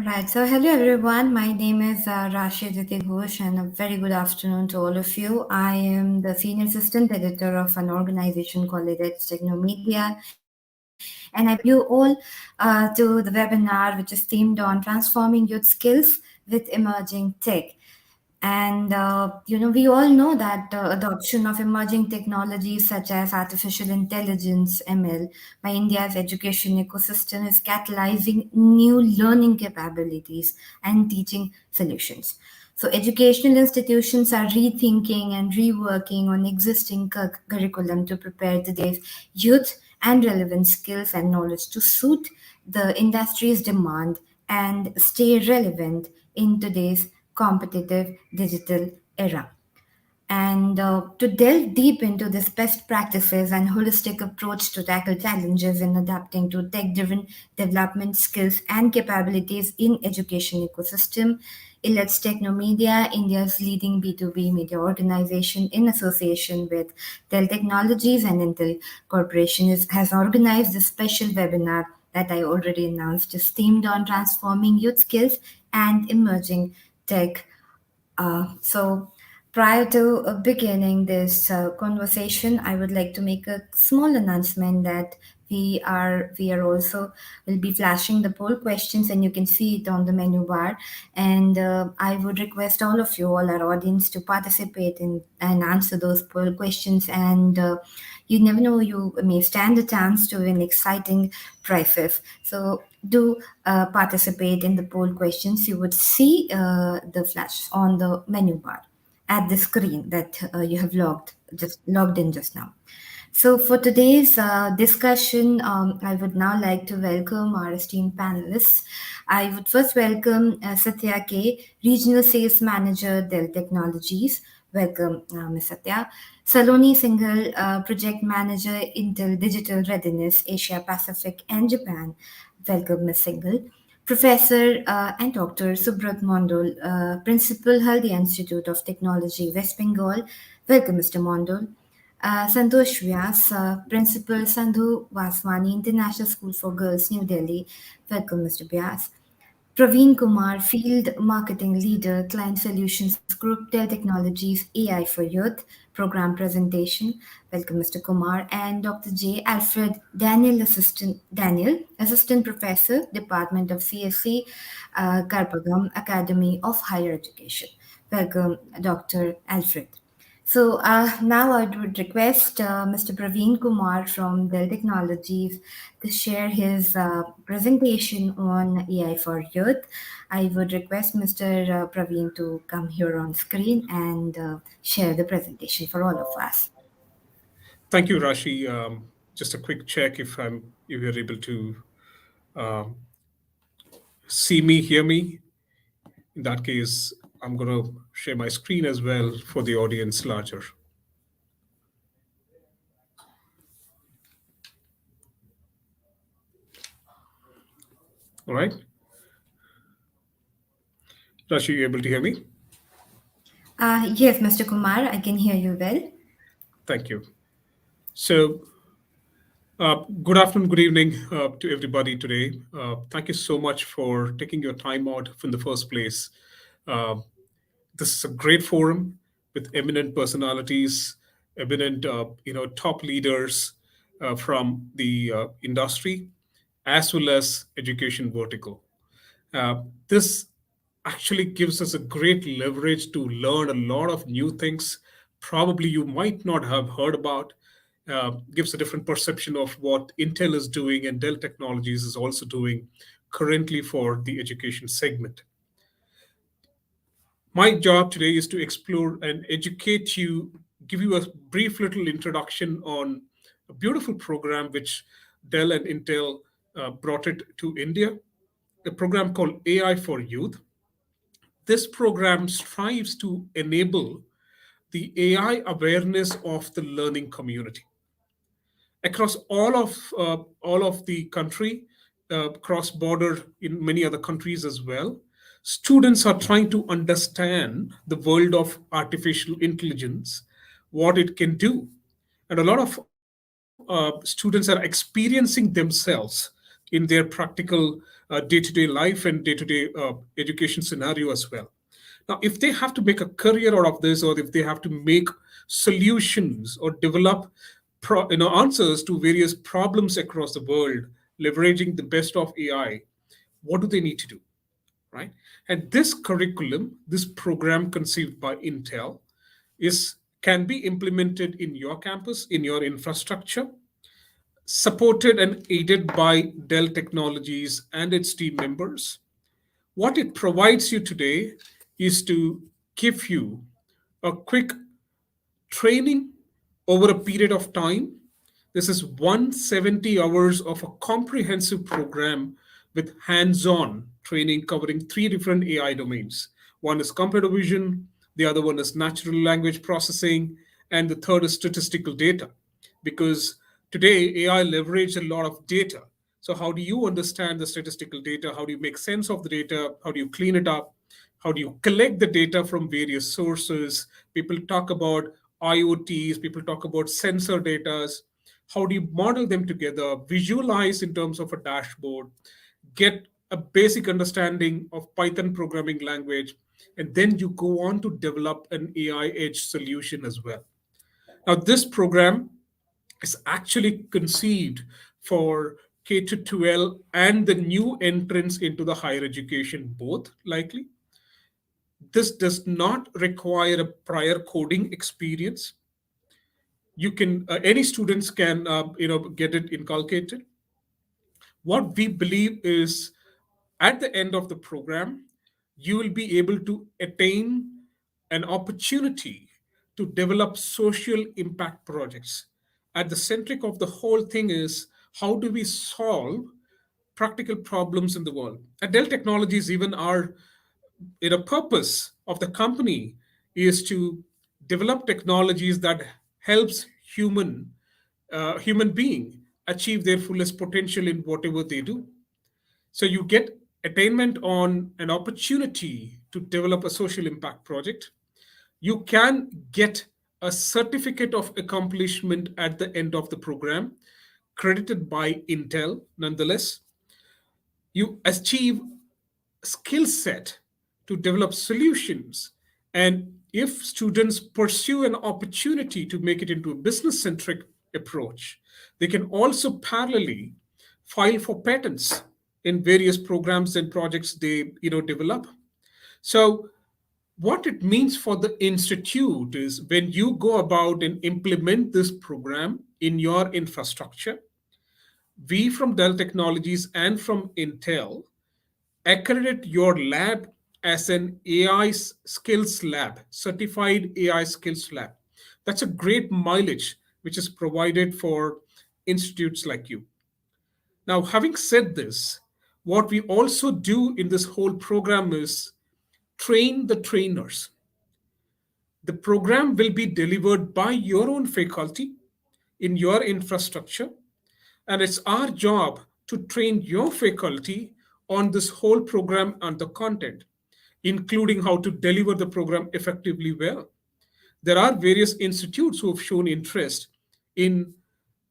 Right. So, hello everyone. My name is Rashid Ghosh, and a very good afternoon to all of you. I am the senior assistant editor of an organization called Elets Technomedia, and I welcome you all to the webinar, which is themed on transforming youth skills with emerging tech. And we all know that the adoption of emerging technologies such as artificial intelligence (ML) by India's education ecosystem is catalyzing new learning capabilities and teaching solutions. So, educational institutions are rethinking and reworking on existing curriculum to prepare today's youth and relevant skills and knowledge to suit the industry's demand and stay relevant in today's competitive digital era. And to delve deep into this best practices and holistic approach to tackle challenges in adapting to tech-driven development skills and capabilities in education ecosystem, Elets Technomedia, India's leading B2B media organization in association with Dell Technologies and Intel Corporation, has organized a special webinar that I already announced, is themed on transforming youth skills and emerging tech. So, prior to beginning this conversation, I would like to make a small announcement that we are also will be flashing the poll questions, and you can see it on the menu bar. And I would request all of you, all our audience, to participate in and answer those poll questions. And you never know, you may stand a chance to win exciting prizes. So do participate in the poll questions. You would see the flash on the menu bar at the screen that you have logged in just now. So for today's discussion, I would now like to welcome our esteemed panelists. I would first welcome Satya K, Regional Sales Manager, Dell Technologies. Welcome, Ms. Satya. Saloni Singhal, Project Manager, Intel Digital Readiness, Asia Pacific and Japan. Welcome, Ms. Singhal. Professor and Dr. Subrat Mondol, Principal, Haldia Institute of Technology, West Bengal. Welcome, Mr. Mondol. Santosh Vyas, Principal, Sandhu Vaswani International School for Girls, New Delhi. Welcome, Mr. Vyas. Praveen Kumar, Field Marketing Leader, Client Solutions Group, Dell Technologies AI for Youth, Program Presentation. Welcome, Mr. Kumar. And Dr. J. Alfred Daniel, Assistant Professor, Department of CSC, Karpagam Academy of Higher Education. Welcome, Dr. Alfred. So now I would request Mr. Praveen Kumar from Dell Technologies to share his presentation on AI for Youth. I would request Mr. Praveen to come here on screen and share the presentation for all of us. Thank you, Rashi. Just a quick check if you're able to um, see me, hear me. In that case, I'm going to share my screen as well for the audience larger. All right. Rashi, you able to hear me? Yes, Mr. Kumar, I can hear you well. Thank you. So, good afternoon, good evening to everybody today. Thank you so much for taking your time out in the first place. Uh, this is a great forum with eminent personalities, eminent, top leaders from the industry, as well as education vertical. This actually gives us a great leverage to learn a lot of new things probably you might not have heard about. Gives a different perception of what Intel is doing and Dell Technologies is also doing currently for the education segment. My job today is to explore and educate you, give you a brief little introduction on a beautiful program which Dell and Intel brought it to India, a program called AI for Youth. This program strives to enable the AI awareness of the learning community across all of the country, cross border in many other countries as well. Students are trying to understand the world of artificial intelligence, what it can do, and a lot of students are experiencing themselves in their practical day-to-day life and day-to-day education scenario as well. Now, if they have to make a career out of this, or if they have to make solutions or develop answers to various problems across the world, leveraging the best of AI, what do they need to do? Right? And this curriculum, this program conceived by Intel, is can be implemented in your campus, in your infrastructure, supported and aided by Dell Technologies and its team members. What it provides you today is to give you a quick training over a period of time. This is 170 hours of a comprehensive program with hands on training covering three different AI domains. One is computer vision, the other one is natural language processing, and the third is statistical data. Because today, AI leverage a lot of data. So, how do you understand the statistical data? How do you make sense of the data? How do you clean it up? How do you collect the data from various sources? People talk about IoTs, people talk about sensor data. How do you model them together, visualize in terms of a dashboard, get a basic understanding of Python programming language, and then you go on to develop an AI edge solution as well. Now, this program is actually conceived for K to 12 and the new entrants into the higher education, both likely. This does not require a prior coding experience. You can any students can get it inculcated. What we believe is at the end of the program, you will be able to attain an opportunity to develop social impact projects. At the centric of the whole thing is how do we solve practical problems in the world? At Dell Technologies, even our purpose of the company is to develop technologies that helps human being achieve their fullest potential in whatever they do. So you get attainment on an opportunity to develop a social impact project. You can get a certificate of accomplishment at the end of the program, credited by Intel nonetheless. You achieve skill set to develop solutions. And if students pursue an opportunity to make it into a business centric approach, they can also parallelly file for patents in various programs and projects they develop. So what it means for the institute is when you go about and implement this program in your infrastructure, we from Dell Technologies and from Intel accredit your lab as an AI skills lab, certified AI skills lab. That's a great mileage which is provided for institutes like you. Now, having said this, what we also do in this whole program is train the trainers. The program will be delivered by your own faculty in your infrastructure, and it's our job to train your faculty on this whole program and the content, including how to deliver the program effectively well. There are various institutes who have shown interest in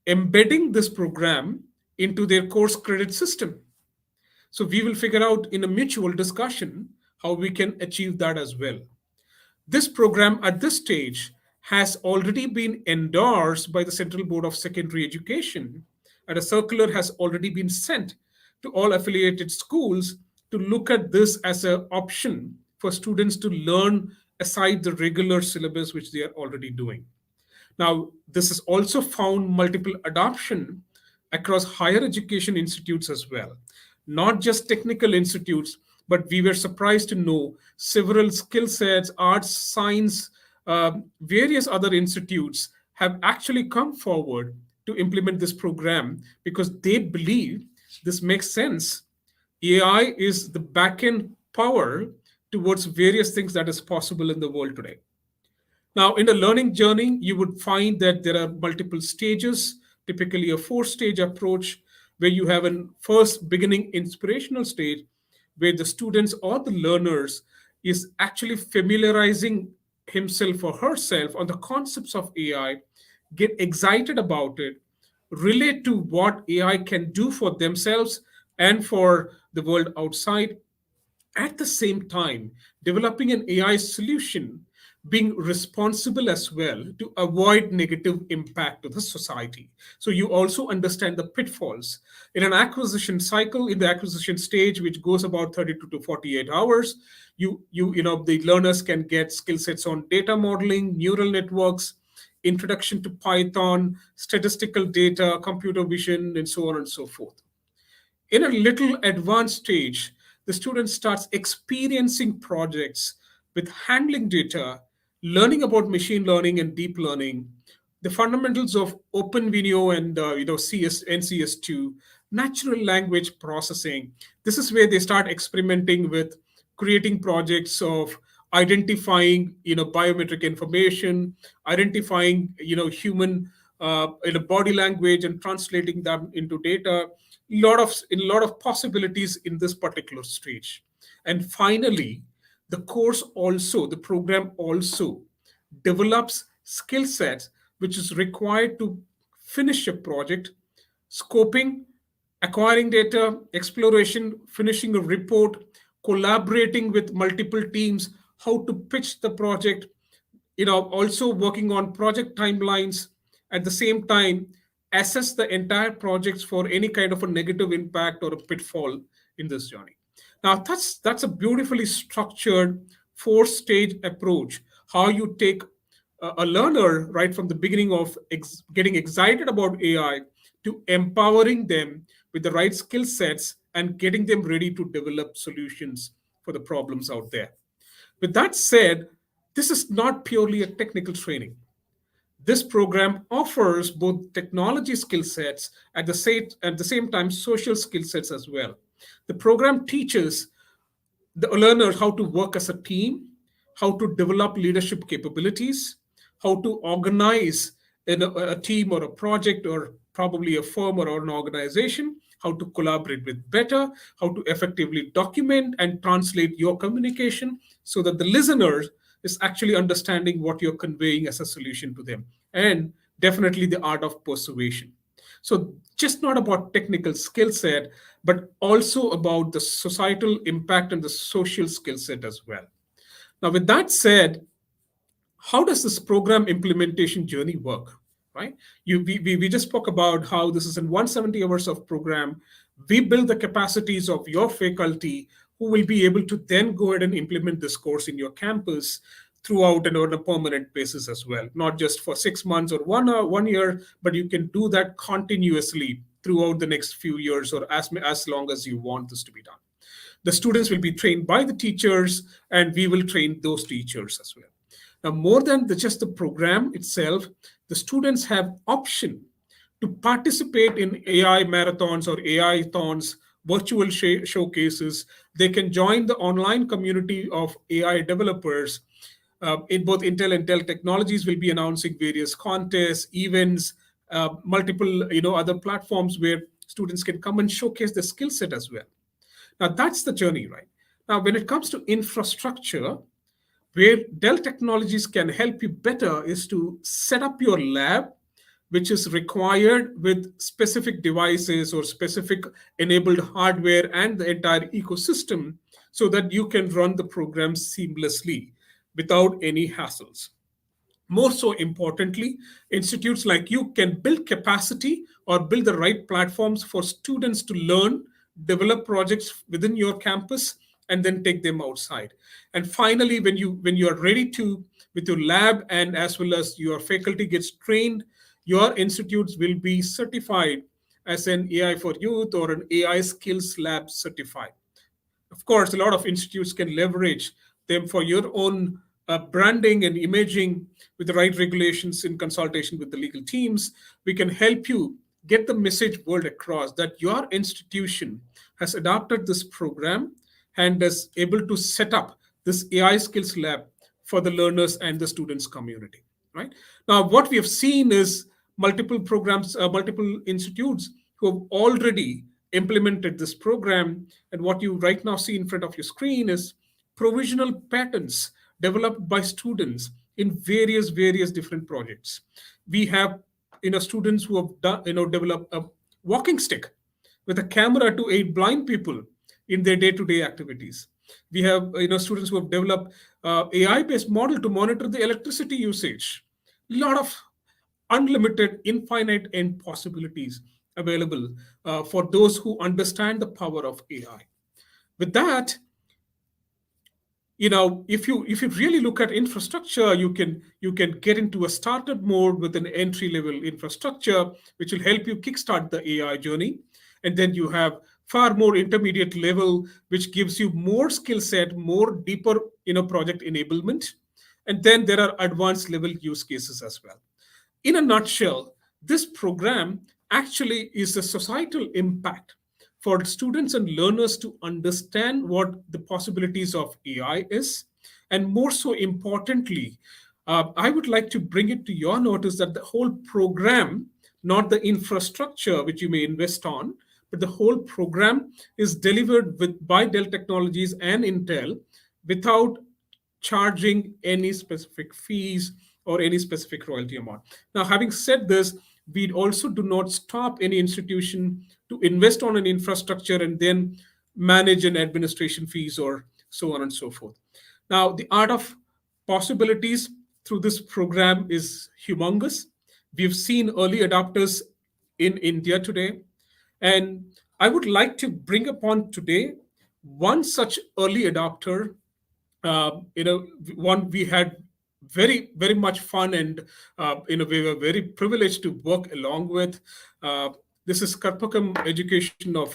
embedding this program into their course credit system. So we will figure out in a mutual discussion how we can achieve that as well. This program at this stage has already been endorsed by the Central Board of Secondary Education, and a circular has already been sent to all affiliated schools to look at this as an option for students to learn aside the regular syllabus which they are already doing. Now, this has also found multiple adoption across higher education institutes as well, not just technical institutes, but we were surprised to know several skill sets, arts, science, various other institutes have actually come forward to implement this program because they believe this makes sense. AI is the backend power towards various things that is possible in the world today. Now, in the learning journey, you would find that there are multiple stages, typically a four-stage approach, where you have a first beginning inspirational stage, where the students or the learners is actually familiarizing himself or herself on the concepts of AI, get excited about it, relate to what AI can do for themselves and for the world outside. At the same time, developing an AI solution, being responsible as well to avoid negative impact to the society. So you also understand the pitfalls in an acquisition cycle. In the acquisition stage, which goes about 32 to 48 hours, the learners can get skill sets on data modeling, neural networks, introduction to Python, statistical data, computer vision, and so on and so forth. In a little advanced stage, the student starts experiencing projects with handling data, learning about machine learning and deep learning, the fundamentals of OpenVINO and CS, NCS2, natural language processing. This is where they start experimenting with creating projects of identifying biometric information, identifying human body language and translating them into data. A lot of possibilities in this particular stage. And finally, the program also develops skill sets which is required to finish a project: scoping, acquiring data, exploration, finishing a report, collaborating with multiple teams, how to pitch the project, also working on project timelines. At the same time, assess the entire projects for any kind of a negative impact or a pitfall in this journey. Now that's a beautifully structured four-stage approach, how you take a learner right from the beginning of getting excited about AI to empowering them with the right skill sets and getting them ready to develop solutions for the problems out there. With that said, this is not purely a technical training. This program offers both technology skill sets at the same time social skill sets as well. The program teaches the learner how to work as a team, how to develop leadership capabilities, how to organize in a team or a project or probably a firm or an organization, how to collaborate with better, how to effectively document and translate your communication so that the listener is actually understanding what you're conveying as a solution to them. And definitely the art of persuasion. So, just not about technical skill set, but also about the societal impact and the social skill set as well. Now, with that said, how does this program implementation journey work? Right? We just spoke about how this is in 170 hours of program. We build the capacities of your faculty who will be able to then go ahead and implement this course in your campus throughout and on a permanent basis as well, not just for 6 months or 1 year, but you can do that continuously throughout the next few years or as long as you want this to be done. The students will be trained by the teachers, and we will train those teachers as well. Now, more than just the program itself, the students have option to participate in AI marathons or AI thons, virtual showcases. They can join the online community of AI developers. In both Intel and Dell Technologies will be announcing various contests, events, multiple other platforms where students can come and showcase their skill set as well. Now that's the journey, right? Now, when it comes to infrastructure, where Dell Technologies can help you better is to set up your lab, which is required with specific devices or specific enabled hardware and the entire ecosystem so that you can run the program seamlessly without any hassles. More so importantly, institutes like you can build capacity or build the right platforms for students to learn, develop projects within your campus, and then take them outside. And finally, when you are ready to with your lab and as well as your faculty gets trained, your institutes will be certified as an AI for Youth or an AI Skills Lab certified. Of course, a lot of institutes can leverage them for your own branding and imaging with the right regulations in consultation with the legal teams. We can help you get the message word across that your institution has adopted this program and is able to set up this AI skills lab for the learners and the students community. Right now, what we have seen is multiple programs, multiple institutes who have already implemented this program. And what you right now see in front of your screen is provisional patents developed by students in various different projects. We have students who have done, developed a walking stick with a camera to aid blind people in their day-to-day activities. We have students who have developed AI-based model to monitor the electricity usage. A lot of unlimited, infinite end possibilities available for those who understand the power of AI. With that, if you really look at infrastructure, you can get into a startup mode with an entry level infrastructure which will help you kickstart the AI journey. And then you have far more intermediate level, which gives you more skill set, more deeper project enablement. And then there are advanced level use cases as well. In a nutshell, this program actually is a societal impact for students and learners to understand what the possibilities of AI is. And more so importantly, I would like to bring it to your notice that the whole program, not the infrastructure which you may invest on, but the whole program is delivered by Dell Technologies and Intel without charging any specific fees or any specific royalty amount. Now, having said this, we also do not stop any institution to invest on an infrastructure and then manage an administration fees or so on and so forth. Now, the art of possibilities through this program is humongous. We've seen early adopters in India today. And I would like to bring upon today one such early adopter. One we had very much fun, and we were very privileged to work along with. Uh, this is Karpam Institute of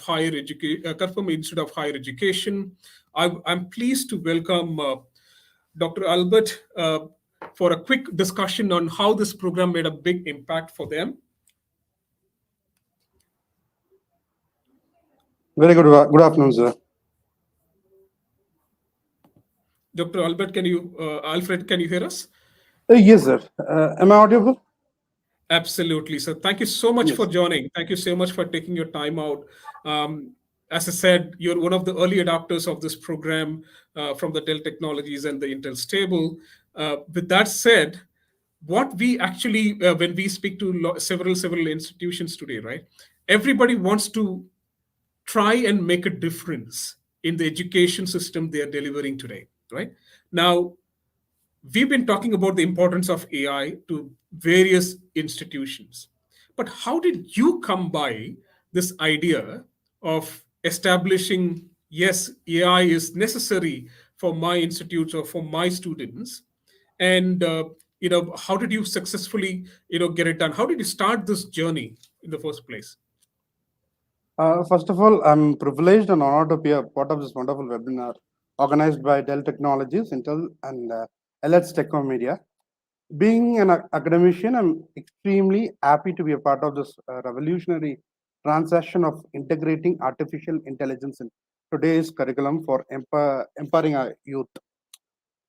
Higher Education. I'm pleased to welcome Dr. Albert for a quick discussion on how this program made a big impact for them. Very good. Good afternoon, sir. Dr. Albert, Alfred, can you hear us? Yes, sir. Am I audible? Absolutely. So thank you so much for Yes. joining. Thank you so much for taking your time out. As I said, you're one of the early adopters of this program from the Dell Technologies and the Intel stable. With that said, what we actually, when we speak to several institutions today, right? Everybody wants to try and make a difference in the education system they are delivering today, right? Now, we've been talking about the importance of AI to various institutions. But how did you come by this idea of establishing, yes, AI is necessary for my institutes or for my students? And how did you successfully get it done? How did you start this journey in the first place? First of all, I'm privileged and honored to be a part of this wonderful webinar organized by Dell Technologies, Intel, and Elets Technomedia. Being an academician, I'm extremely happy to be a part of this revolutionary transaction of integrating artificial intelligence in today's curriculum for empowering our youth.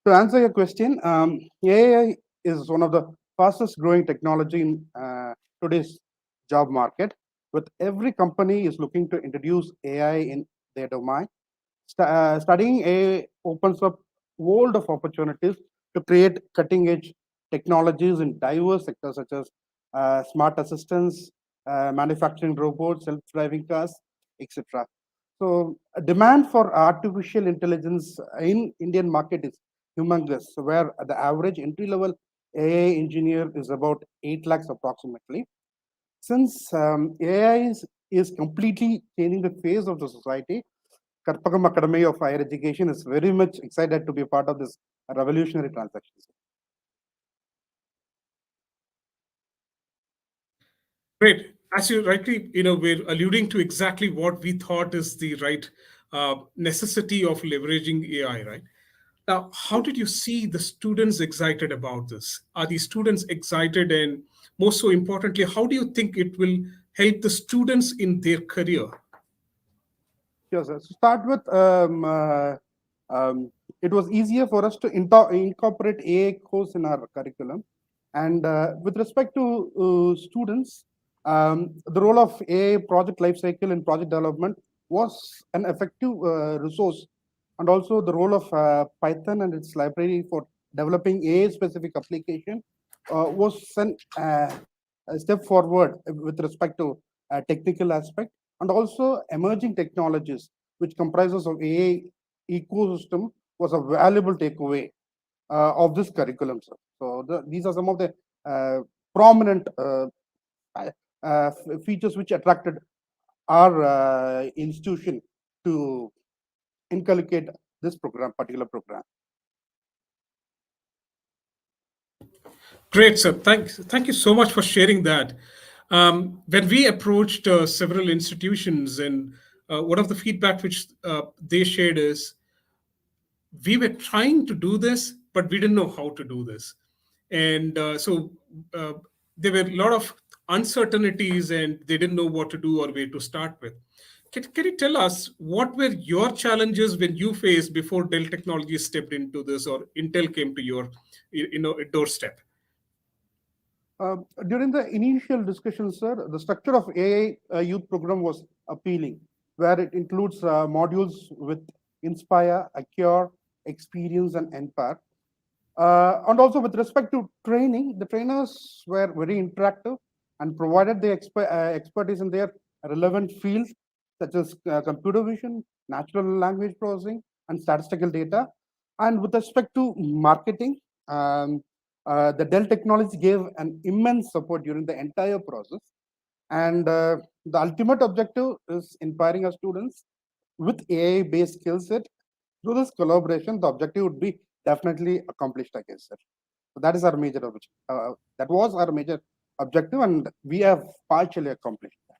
To answer your question, AI is one of the fastest growing technology in today's job market. With every company is looking to introduce AI in their domain. Studying AI opens up world of opportunities to create cutting edge technologies in diverse sectors such as smart assistants, manufacturing robots, self driving cars, etc. So, demand for artificial intelligence in Indian market is humongous, where the average entry level AI engineer is about 8 lakhs approximately. Since AI is completely changing the face of the society, Karpagam Academy of Higher Education is very much excited to be a part of this revolutionary transaction. Great. As you rightly, we're alluding to exactly what we thought is the right necessity of leveraging AI, right? Now, how did you see the students excited about this? Are the students excited? And most so importantly, how do you think it will help the students in their career? Sure, sir. To start with, it was easier for us to incorporate AI course in our curriculum. And with respect to students, the role of AI project lifecycle and project development was an effective resource. And also the role of Python and its library for developing AI-specific application was a step forward with respect to technical aspect. and also emerging technologies, which comprises of AI ecosystem, was a valuable takeaway of this curriculum, sir. So these are some of the uh, prominent features which attracted our institution to inculcate this particular program. Great, sir. Thank you so much for sharing that. When we approached several institutions, and one of the feedback which they shared is we were trying to do this, but we didn't know how to do this. And uh, there were a lot of uncertainties, and they didn't know what to do or where to start with. Can you tell us what were your challenges when you faced before Dell Technologies stepped into this or Intel came to your doorstep? During the initial discussion, sir, the structure of AI youth program was appealing, where it includes modules with Inspire, Acure, Experience, and Empower. And also with respect to training, the trainers were very interactive and provided the expertise in their relevant fields such as computer vision, natural language processing, and statistical data. And with respect to marketing, the Dell Technologies gave an immense support during the entire process. And the ultimate objective is inspiring our students with AI-based skill set. Through this collaboration, the objective would be definitely accomplished, I guess, sir. So that is our major objective. That was our major objective, and we have partially accomplished that.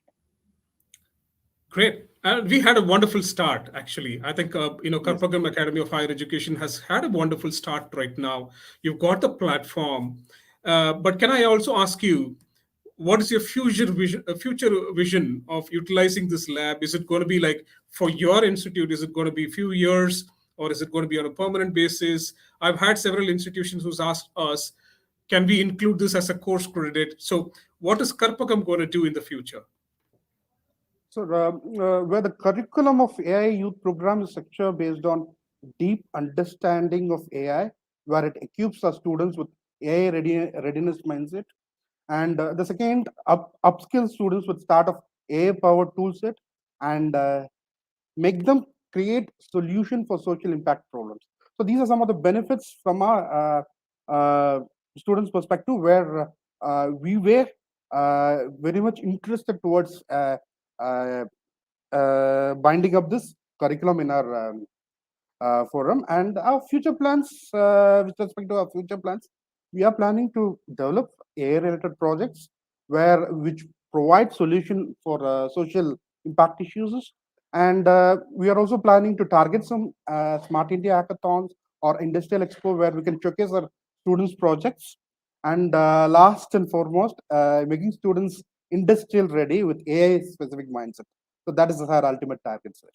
Great. We had a wonderful start, actually. I think, Yes. Karpagam Academy of Higher Education has had a wonderful start right now. You've got the platform. But can I also ask you, what is your future vision of utilizing this lab? Is it going to be like for your institute? Is it going to be a few years, or is it going to be on a permanent basis? I've had several institutions who's asked us, can we include this as a course credit? So, what is Karpagam going to do in the future? So, where the curriculum of AI youth program is structured based on deep understanding of AI, where it equips our students with AI readiness mindset. And the second, upskill students with start of AI powered toolset and make them create solution for social impact problems. So these are some of the benefits from our students' perspective, where we were very much interested towards uh, binding up this curriculum in our forum. And our future plans, with respect to our future plans, we are planning to develop AI-related projects which provide solution for social impact issues. And we are also planning to target some Smart India hackathons or industrial expo where we can showcase our students' projects. And last and foremost, making students industrial ready with AI-specific mindset. So that is our ultimate target, sir.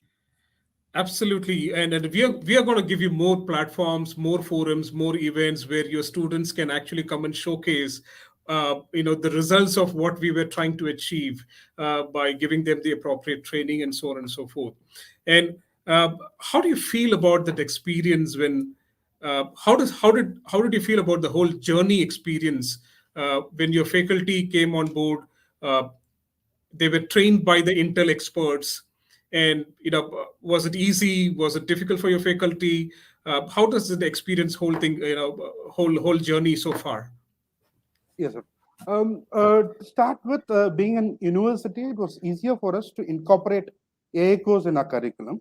Absolutely, and we are going to give you more platforms, more forums, more events where your students can actually come and showcase, the results of what we were trying to achieve by giving them the appropriate training and so on and so forth. And how do you feel about that experience when? How did you feel about the whole journey experience when your faculty came on board? Uh, they were trained by the Intel experts, and was it easy, was it difficult for your faculty? How does the experience whole thing, whole journey so far? Yes, sir. To start with, being an university, it was easier for us to incorporate AI course in our curriculum.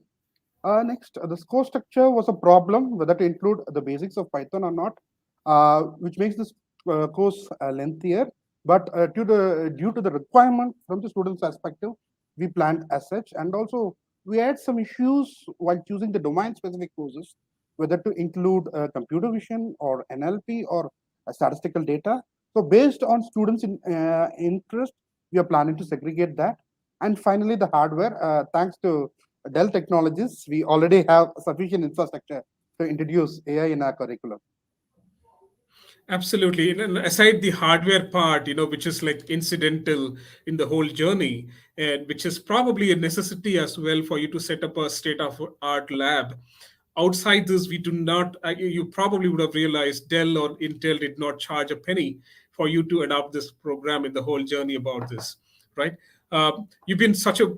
Next, the score structure was a problem, whether to include the basics of Python or not, which makes this course lengthier. But due to the requirement from the student's perspective, we planned as such. And also, we had some issues while choosing the domain-specific courses, whether to include computer vision or NLP or statistical data. So, based on students' interest, we are planning to segregate that. And finally, the hardware. Thanks to Dell Technologies, we already have sufficient infrastructure to introduce AI in our curriculum. Absolutely. And aside the hardware part, which is like incidental in the whole journey, and which is probably a necessity as well for you to set up a state of art lab. Outside this, we do not, you probably would have realized Dell or Intel did not charge a penny for you to adopt this program in the whole journey about this, right? You've been such a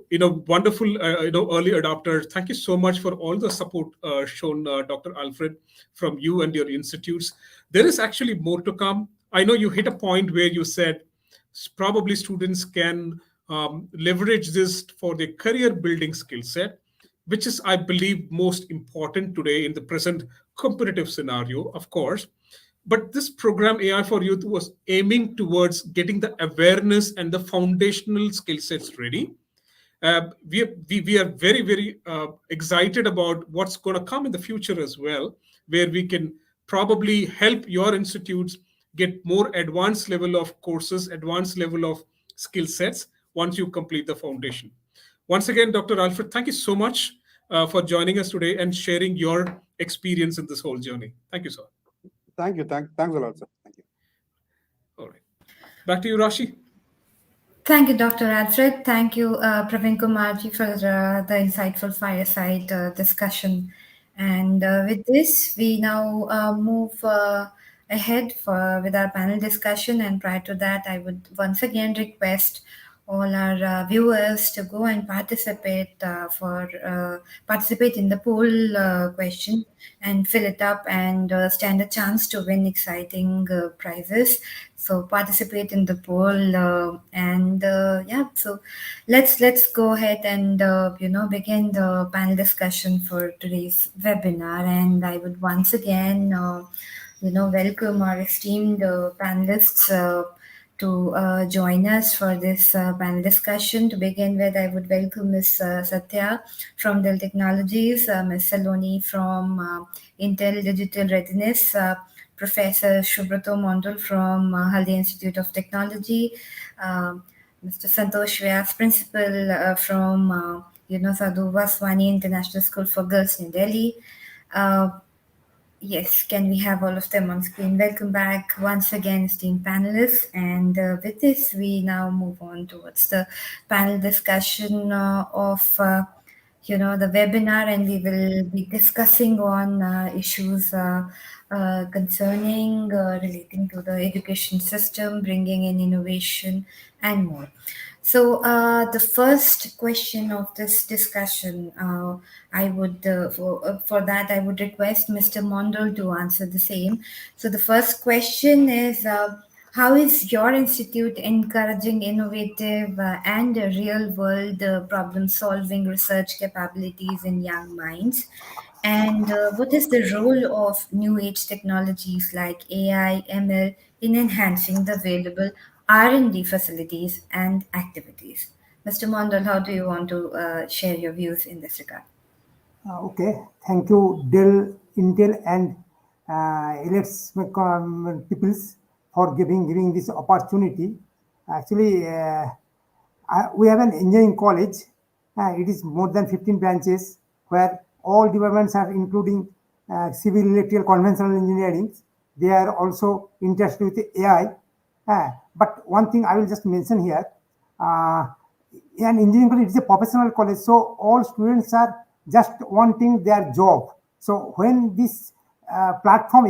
wonderful early adopter. Thank you so much for all the support shown, Dr. Alfred, from you and your institutes. There is actually more to come. I know you hit a point where you said probably students can leverage this for their career building skill set, which is, I believe, most important today in the present competitive scenario, of course. But this program, AI for Youth, was aiming towards getting the awareness and the foundational skill sets ready. We are very, very excited about what's going to come in the future as well, where we can probably help your institutes get more advanced level of courses, advanced level of skill sets once you complete the foundation. Once again, Dr. Alfred, thank you so much for joining us today and sharing your experience in this whole journey. Thank you, sir. Thank you. Thanks a lot, sir. Thank you. All right. Back to you, Rashi. Thank you, Dr. Alfred. Thank you, Praveen Kumarji, for the insightful fireside discussion. And with this, we now move ahead with our panel discussion. And prior to that, I would once again request all our viewers to go and participate in the poll question and fill it up and stand a chance to win exciting prizes. So participate in the poll and yeah. So let's go ahead and begin the panel discussion for today's webinar. And I would once again welcome our esteemed panelists to join us for this panel discussion. To begin with, I would welcome Ms. Satya from Dell Technologies, Ms. Saloni from Intel Digital Readiness, Professor Shubhrato Mondal from Haldia Institute of Technology, Mr. Santosh Vyas, Principal from Sadhu Vaswani International School for Girls in Delhi. Yes, can we have all of them on screen? Welcome back once again, esteemed panelists. And with this, we now move on towards the panel discussion of the webinar, and we will be discussing on issues concerning relating to the education system, bringing in innovation, and more. So the first question of this discussion, I would for that I would request Mr. Mondal to answer the same. So the first question is, how is your institute encouraging innovative and real-world problem-solving research capabilities in young minds? And what is the role of new age technologies like AI, ML in enhancing the available R&D facilities and activities? Mr. Mondal, how do you want to share your views in this regard? Okay, thank you, Dell, Intel, and Elets peoples for giving this opportunity. Actually, we have an engineering college. It is more than 15 branches where all departments are including civil, electrical, conventional engineering. They are also interested with AI. But one thing I will just mention here, an engineering college is a professional college, so all students are just wanting their job. So when this AI platform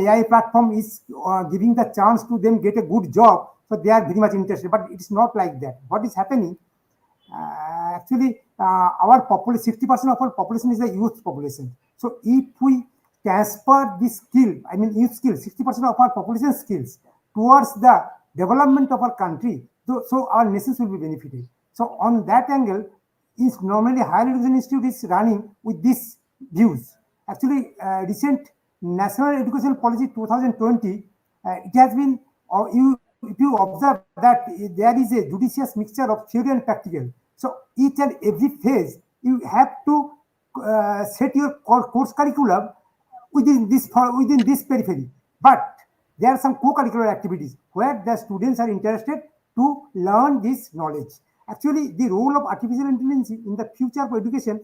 is giving the chance to them get a good job, so they are very much interested. But it's not like that. What is happening? Actually, our population, 60% of our population is a youth population. So if we transfer this skill, I mean youth skills, 60% of our population skills towards the development of our country, so our nations will be benefited. So on that angle, is normally higher education institute is running with these views. Actually, recent National Education Policy 2020, it has been, if you observe that there is a judicious mixture of theory and practical. So each and every phase, you have to set your course curriculum within this periphery. But there are some co-curricular activities where the students are interested to learn this knowledge. Actually, the role of artificial intelligence in the future of education,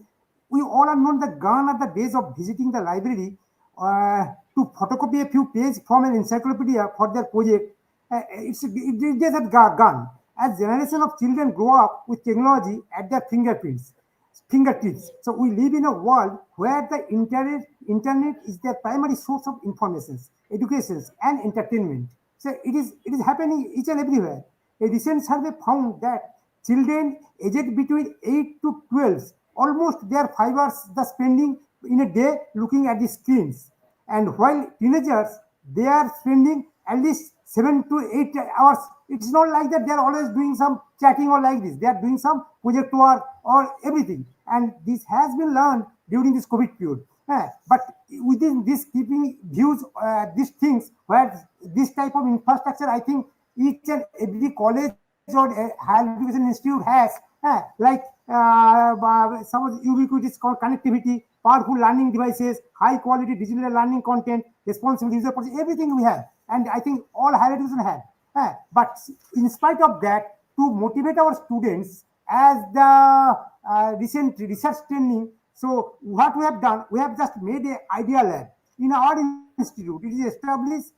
we all are known the gone are the days of visiting the library to photocopy a few pages from an encyclopedia for their project. It days are gone. As generation of children grow up with technology at their fingertips. So we live in a world where the internet is their primary source of information, education, and entertainment. So it is happening each and everywhere. A recent survey found that Children aged between 8 to 12, almost their 5 hours the spending in a day looking at the screens. And while teenagers, they are spending at least 7 to 8 hours. It's not like that they are always doing some chatting or like this. They are doing some project work or everything. And this has been learned during this COVID period. But within this keeping views, these things, where this type of infrastructure, I think each and every college or higher education institute has, like some ubiquitous connectivity, powerful learning devices, high quality digital learning content, responsible user policy, everything we have. And I think all higher education have. But in spite of that, to motivate our students, as the recent research training, so what we have done, we have just made a idea lab in our institute. It is established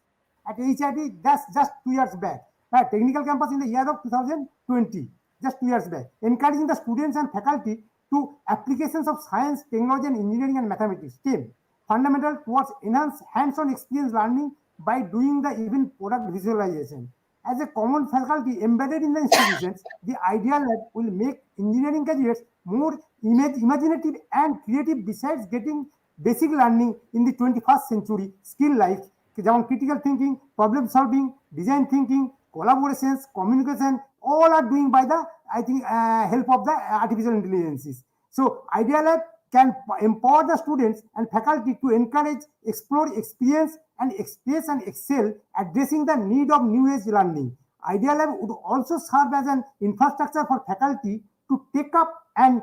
at HID just 2 years back. Technical campus in the year of 2020, just 2 years back, encouraging the students and faculty to applications of science, technology, and engineering and mathematics, STEM, fundamental towards enhanced hands-on experience learning by doing the even product visualization. As a common faculty embedded in the institutions, the Idea Lab will make engineering graduates more imaginative and creative besides getting basic learning in the 21st century skill life, যেমন critical thinking, problem solving, design thinking, collaborations, communication, all are doing by the, I think, help of the artificial intelligences. So Idea Lab can empower the students and faculty to encourage, explore, experience, and express and excel, addressing the need of new age learning. Idea Lab would also serve as an infrastructure for faculty to take up and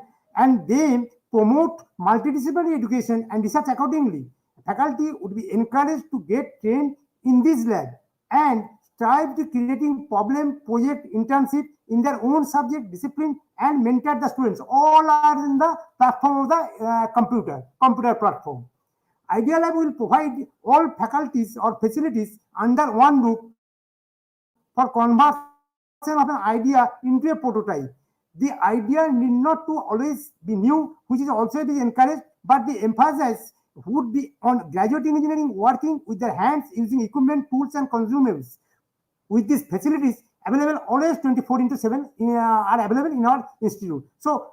then promote multidisciplinary education and research accordingly. Faculty would be encouraged to get trained in this lab and strive to creating problem, project, internship in their own subject, discipline, and mentor the students. All are in the platform of the computer platform. Idea Lab will provide all faculties or facilities under one roof for conversion of an idea into a prototype. The idea need not to always be new, which is also it is encouraged, but the emphasis would be on graduate engineering working with their hands using equipment, tools, and consumables. With these facilities available always 24 into 7 are available in our institute. So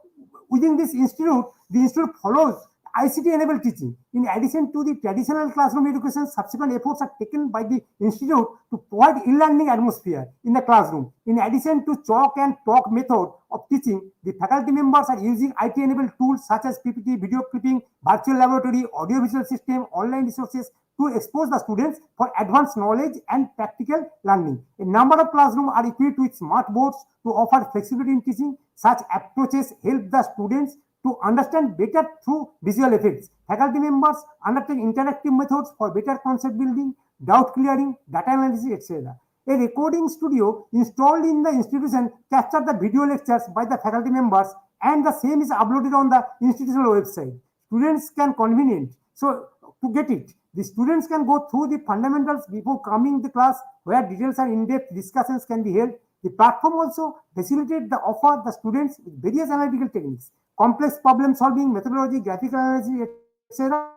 within this institute, the institute follows ICT enabled teaching. In addition to the traditional classroom education, subsequent efforts are taken by the institute to provide e-learning atmosphere in the classroom. In addition to chalk and talk method of teaching, the faculty members are using IT enabled tools such as PPT, video clipping, virtual laboratory, audio visual system, online resources to expose the students for advanced knowledge and practical learning. A number of classrooms are equipped with smart boards to offer flexibility in teaching. Such approaches help the students to understand better through visual effects. Faculty members undertake interactive methods for better concept building, doubt clearing, data analysis, etc. A recording studio installed in the institution captures the video lectures by the faculty members, and the same is uploaded on the institutional website. Students can convenient. So to get it, the students can go through the fundamentals before coming to class, where details and in-depth discussions can be held. The platform also facilitates the offer the students with various analytical techniques, complex problem solving, methodology, graphical analysis, etc.,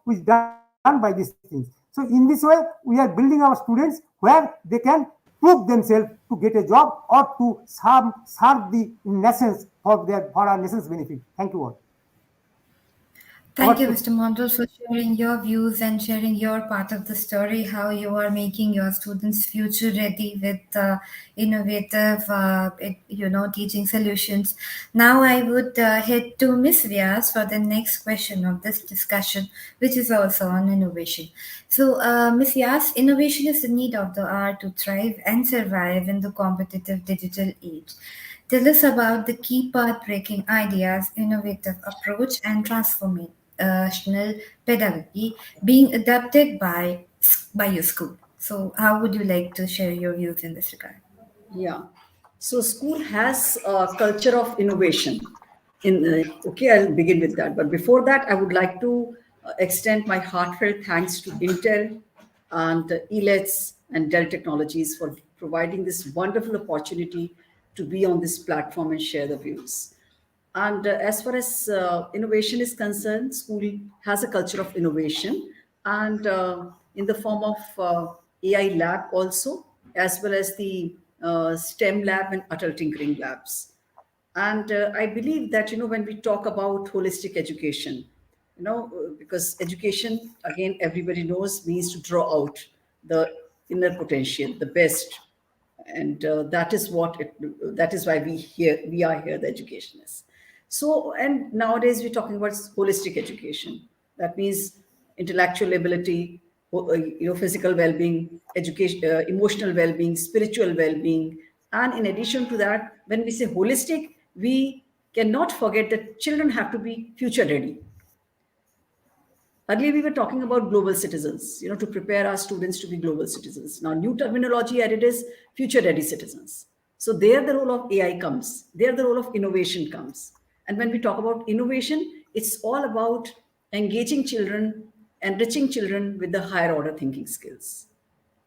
which done by these things. So in this way, we are building our students where they can prove themselves to get a job or to serve the nations for our nation's benefit. Thank you all. Thank you, Mr. Mondal, for sharing your views and sharing your part of the story, how you are making your students future ready with innovative, teaching solutions. Now I would head to Ms. Vyas for the next question of this discussion, which is also on innovation. So, Ms. Vyas, innovation is the need of the hour to thrive and survive in the competitive digital age. Tell us about the key path-breaking ideas, innovative approach, and transformational pedagogy being adopted by your school. So, how would you like to share your views in this regard? Yeah. So school has a culture of innovation. Okay, I'll begin with that. But before that, I would like to extend my heartfelt thanks to Intel and Elets and Dell Technologies for providing this wonderful opportunity to be on this platform and share the views. And as far as innovation is concerned, school has a culture of innovation, and in the form of AI lab also, as well as the STEM lab and adult tinkering labs. And I believe that, when we talk about holistic education, because education, again, everybody knows, means to draw out the inner potential, the best. And that is why we are here, the educationists. So, and nowadays we're talking about holistic education. That means intellectual ability, physical well-being, education, emotional well-being, spiritual well-being. And in addition to that, when we say holistic, we cannot forget that children have to be future ready. Earlier, we were talking about global citizens, to prepare our students to be global citizens. Now, new terminology added is future ready citizens. So, there the role of AI comes, there the role of innovation comes. And when we talk about innovation, it's all about engaging children, enriching children with the higher order thinking skills.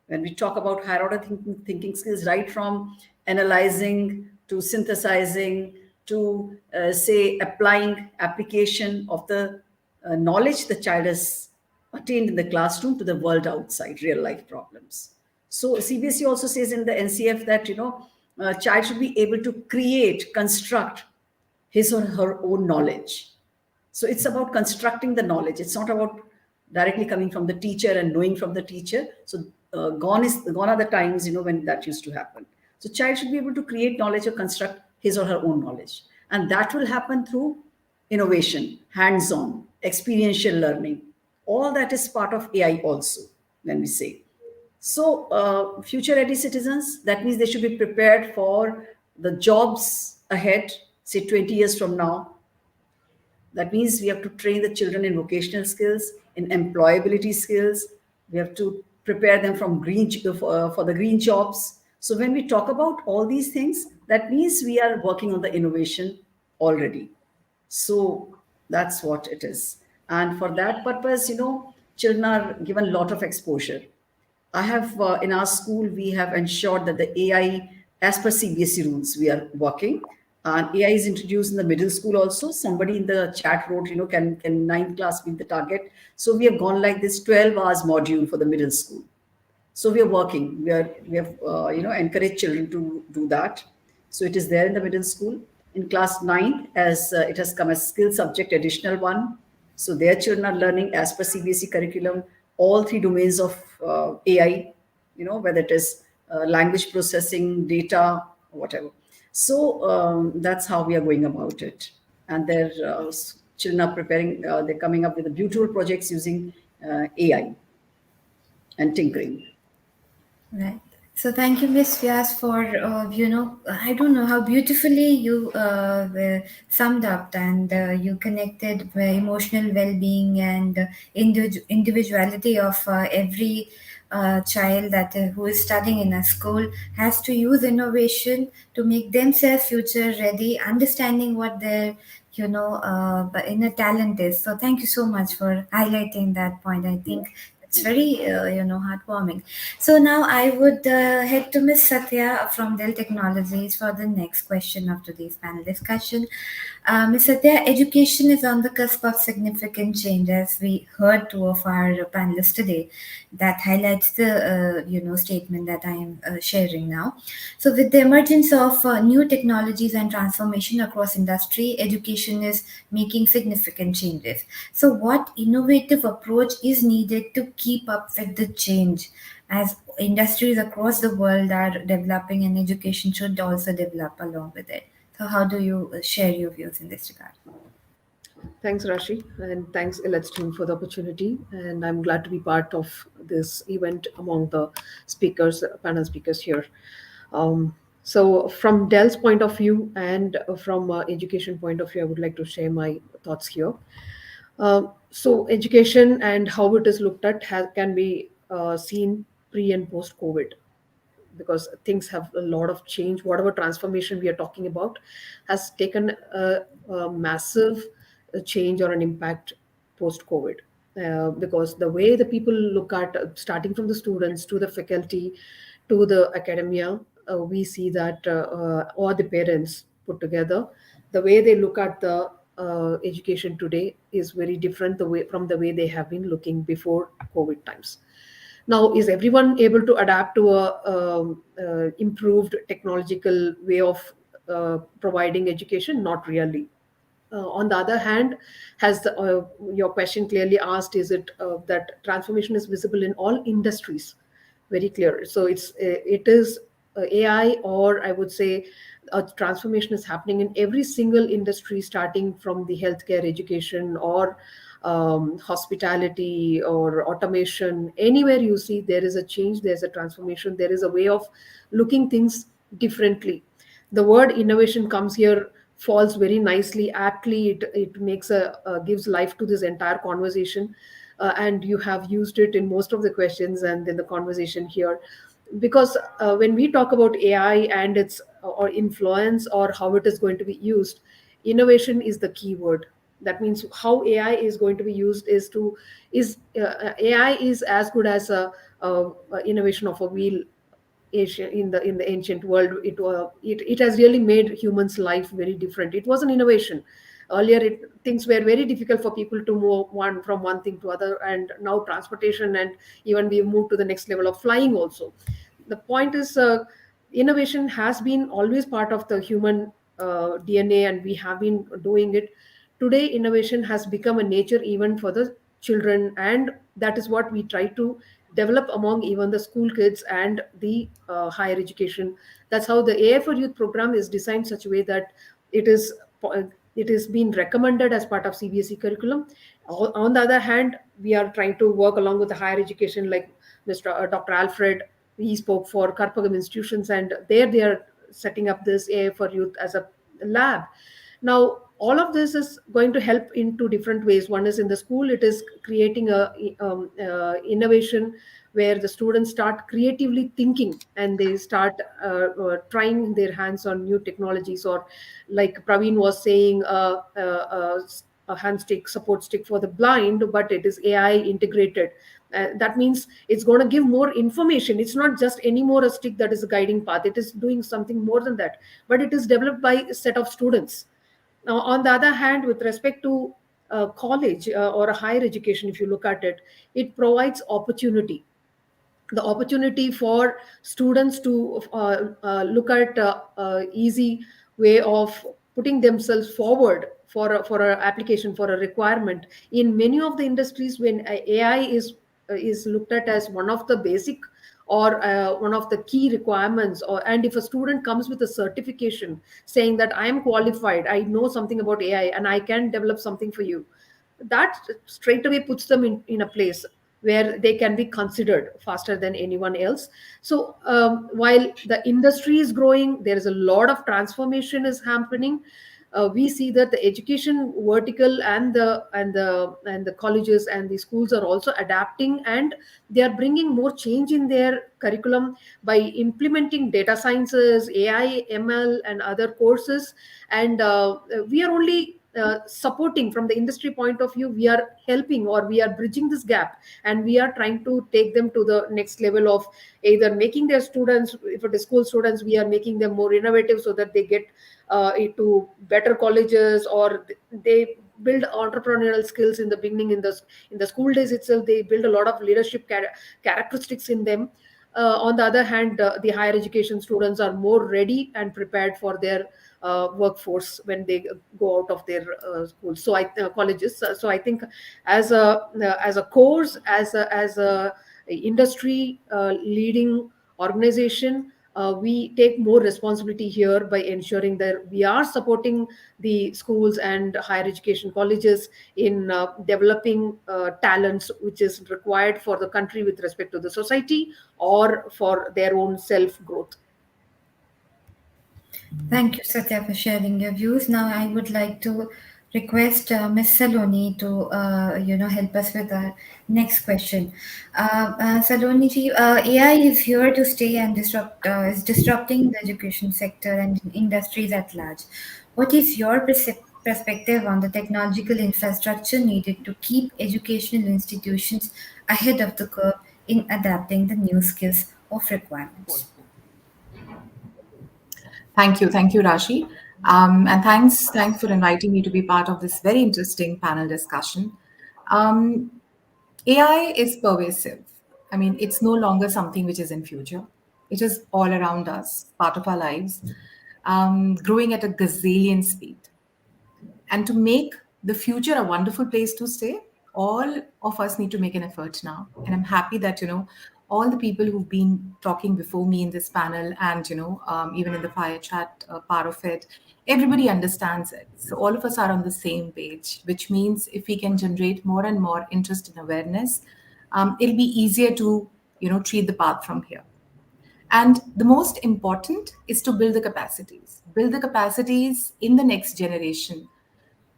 When we talk about higher order thinking skills, right from analyzing to synthesizing to say applying application of the knowledge the child has attained in the classroom to the world outside, real life problems. So CBSE also says in the NCF that a child should be able to create, construct his or her own knowledge. So it's about constructing the knowledge. It's not about directly coming from the teacher and knowing from the teacher. So gone are the times when that used to happen. So child should be able to create knowledge or construct his or her own knowledge, and that will happen through innovation, hands-on, experiential learning. All that is part of AI also. When we say so, future ready citizens, that means they should be prepared for the jobs ahead, say 20 years from now. That means we have to train the children in vocational skills, in employability skills. We have to prepare them from for the green jobs. So when we talk about all these things, that means we are working on the innovation already. So that's what it is. And for that purpose, children are given a lot of exposure. I have, in our school, we have ensured that the AI, as per CBSE rules, we are working. And AI is introduced in the middle school also. Somebody in the chat wrote, can ninth class be the target? So we have gone like this 12 hours module for the middle school. So we are working. We have encouraged children to do that. So it is there in the middle school. In class 9, as it has come as skill subject additional one. So their children are learning as per CBSE curriculum all three domains of AI. Whether it is language processing, data, whatever. So that's how we are going about it. And their children are preparing. They're coming up with the beautiful projects using AI and tinkering. Right. So thank you, Miss Vyas, for I don't know how beautifully you were summed up, and you connected the emotional well-being and individuality of every child that who is studying in a school has to use innovation to make themselves future ready, understanding what their inner talent is. So thank you so much for highlighting that point. I think it's very, heartwarming. So now I would head to Miss Satya from Dell Technologies for the next question of today's panel discussion. Ms. Satya, education is on the cusp of significant change, as we heard two of our panelists today. That highlights the statement that I am sharing now. So, with the emergence of new technologies and transformation across industry, education is making significant changes. So, what innovative approach is needed to keep up with the change, as industries across the world are developing, and education should also develop along with it? So, how do you share your views in this regard? Thanks, Rashi, and thanks, Elets team, for the opportunity. And I'm glad to be part of this event among the speakers, panel speakers here. So, from Dell's point of view and from education point of view, I would like to share my thoughts here. So, education and how it is looked at can be seen pre and post COVID, because things have a lot of change. Whatever transformation we are talking about has taken a massive change or an impact post COVID. Because the way the people look at, starting from the students to the faculty to the academia, we see that or the parents put together, the way they look at the education today is very different from the way they have been looking before COVID times. Now, is everyone able to adapt to a improved technological way of providing education? Not really. On the other hand, has your question clearly asked, is it that transformation is visible in all industries? Very clear. So it is AI, or I would say a transformation is happening in every single industry, starting from the healthcare, education, or hospitality, or automation. Anywhere you see, there is a change, there's a transformation, there is a way of looking things differently. The word innovation comes here, falls very nicely, aptly. It makes gives life to this entire conversation, and you have used it in most of the questions and in the conversation here. Because when we talk about AI and its or influence, or how it is going to be used, innovation is the key word. That means how AI is going to be used is AI is as good as a innovation of a wheel. In the ancient world, it has really made humans life very different. It was an innovation. Earlier, things were very difficult for people to move from one thing to other, and now transportation, and even we moved to the next level of flying also. The point is, innovation has been always part of the human DNA, and we have been doing it. Today, innovation has become a nature even for the children, and that is what we try to develop among even the school kids and the higher education. That's how the AI for Youth program is designed such a way that it is it is being recommended as part of CBSE curriculum. On the other hand, we are trying to work along with the higher education, like Dr. Alfred. He spoke for Karpagam institutions, and there they are setting up this AI for Youth as a lab. Now, all of this is going to help in two different ways. One is in the school, it is creating a innovation where the students start creatively thinking, and they start trying their hands on new technologies, or like Praveen was saying, a hand stick, support stick for the blind, but it is AI integrated. That means it's going to give more information. It's not just anymore a stick that is a guiding path. It is doing something more than that, but it is developed by a set of students. Now, on the other hand, with respect to college or a higher education, if you look at it, it provides opportunity. The opportunity for students to look at easy way of putting themselves forward for a application, for a requirement. In many of the industries, when AI is looked at as one of the basic, or one of the key requirements, and if a student comes with a certification saying that I am qualified, I know something about AI, and I can develop something for you, that straight away puts them in a place where they can be considered faster than anyone else. So while the industry is growing, there is a lot of transformation is happening. We see that the education vertical and the colleges and the schools are also adapting, and they are bringing more change in their curriculum by implementing data sciences, AI, ML, and other courses. And we are only supporting from the industry point of view. We are helping, or we are bridging this gap, and we are trying to take them to the next level of either making their students, if it is school students, we are making them more innovative so that they get into better colleges, or they build entrepreneurial skills in the beginning. In the school days itself, they build a lot of leadership characteristics in them. On the other hand, the higher education students are more ready and prepared for their workforce when they go out of their schools, colleges. So I think as a course, as a industry leading organization, we take more responsibility here by ensuring that we are supporting the schools and higher education colleges in developing talents which is required for the country with respect to the society, or for their own self growth. Thank you, Satya, for sharing your views. Now, I would like to request Ms. Saloni to, help us with the next question. Saloni ji, AI is here to stay and is disrupting the education sector and industries at large. What is your perspective on the technological infrastructure needed to keep educational institutions ahead of the curve in adapting the new skills of requirements? Thank you, Rashi, and thanks for inviting me to be part of this very interesting panel discussion. AI is pervasive. I mean, it's no longer something which is in future. It is all around us, part of our lives, growing at a gazillion speed. And to make the future a wonderful place to stay, all of us need to make an effort now. And I'm happy that, all the people who've been talking before me in this panel and, even in the fire chat part of it, everybody understands it. So all of us are on the same page, which means if we can generate more and more interest and awareness, it'll be easier to, treat the path from here. And the most important is to build the capacities in the next generation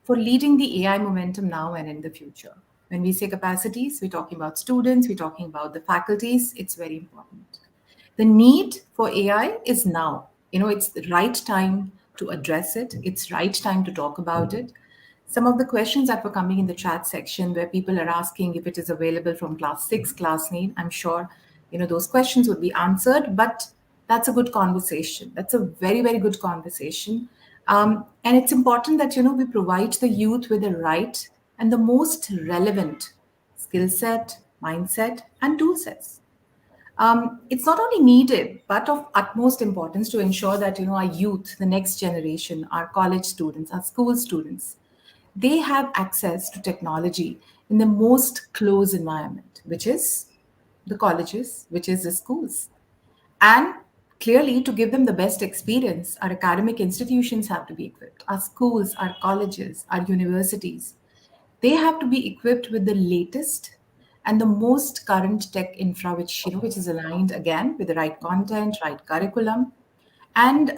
for leading the AI momentum now and in the future. When we say capacities, we're talking about students, we're talking about the faculties. It's very important. The need for AI is now. It's the right time to address it. It's right time to talk about it. Some of the questions that were coming in the chat section where people are asking if it is available from class 6, class 9, I'm sure, those questions would be answered, but that's a good conversation. That's a very, very good conversation. And it's important that, we provide the youth with the right and the most relevant skill set, mindset, and tool sets. It's not only needed, but of utmost importance to ensure that our youth, the next generation, our college students, our school students, they have access to technology in the most close environment, which is the colleges, which is the schools. And clearly, to give them the best experience, our academic institutions have to be equipped. Our schools, our colleges, our universities, they have to be equipped with the latest and the most current tech infra, which is aligned again with the right content, right curriculum, and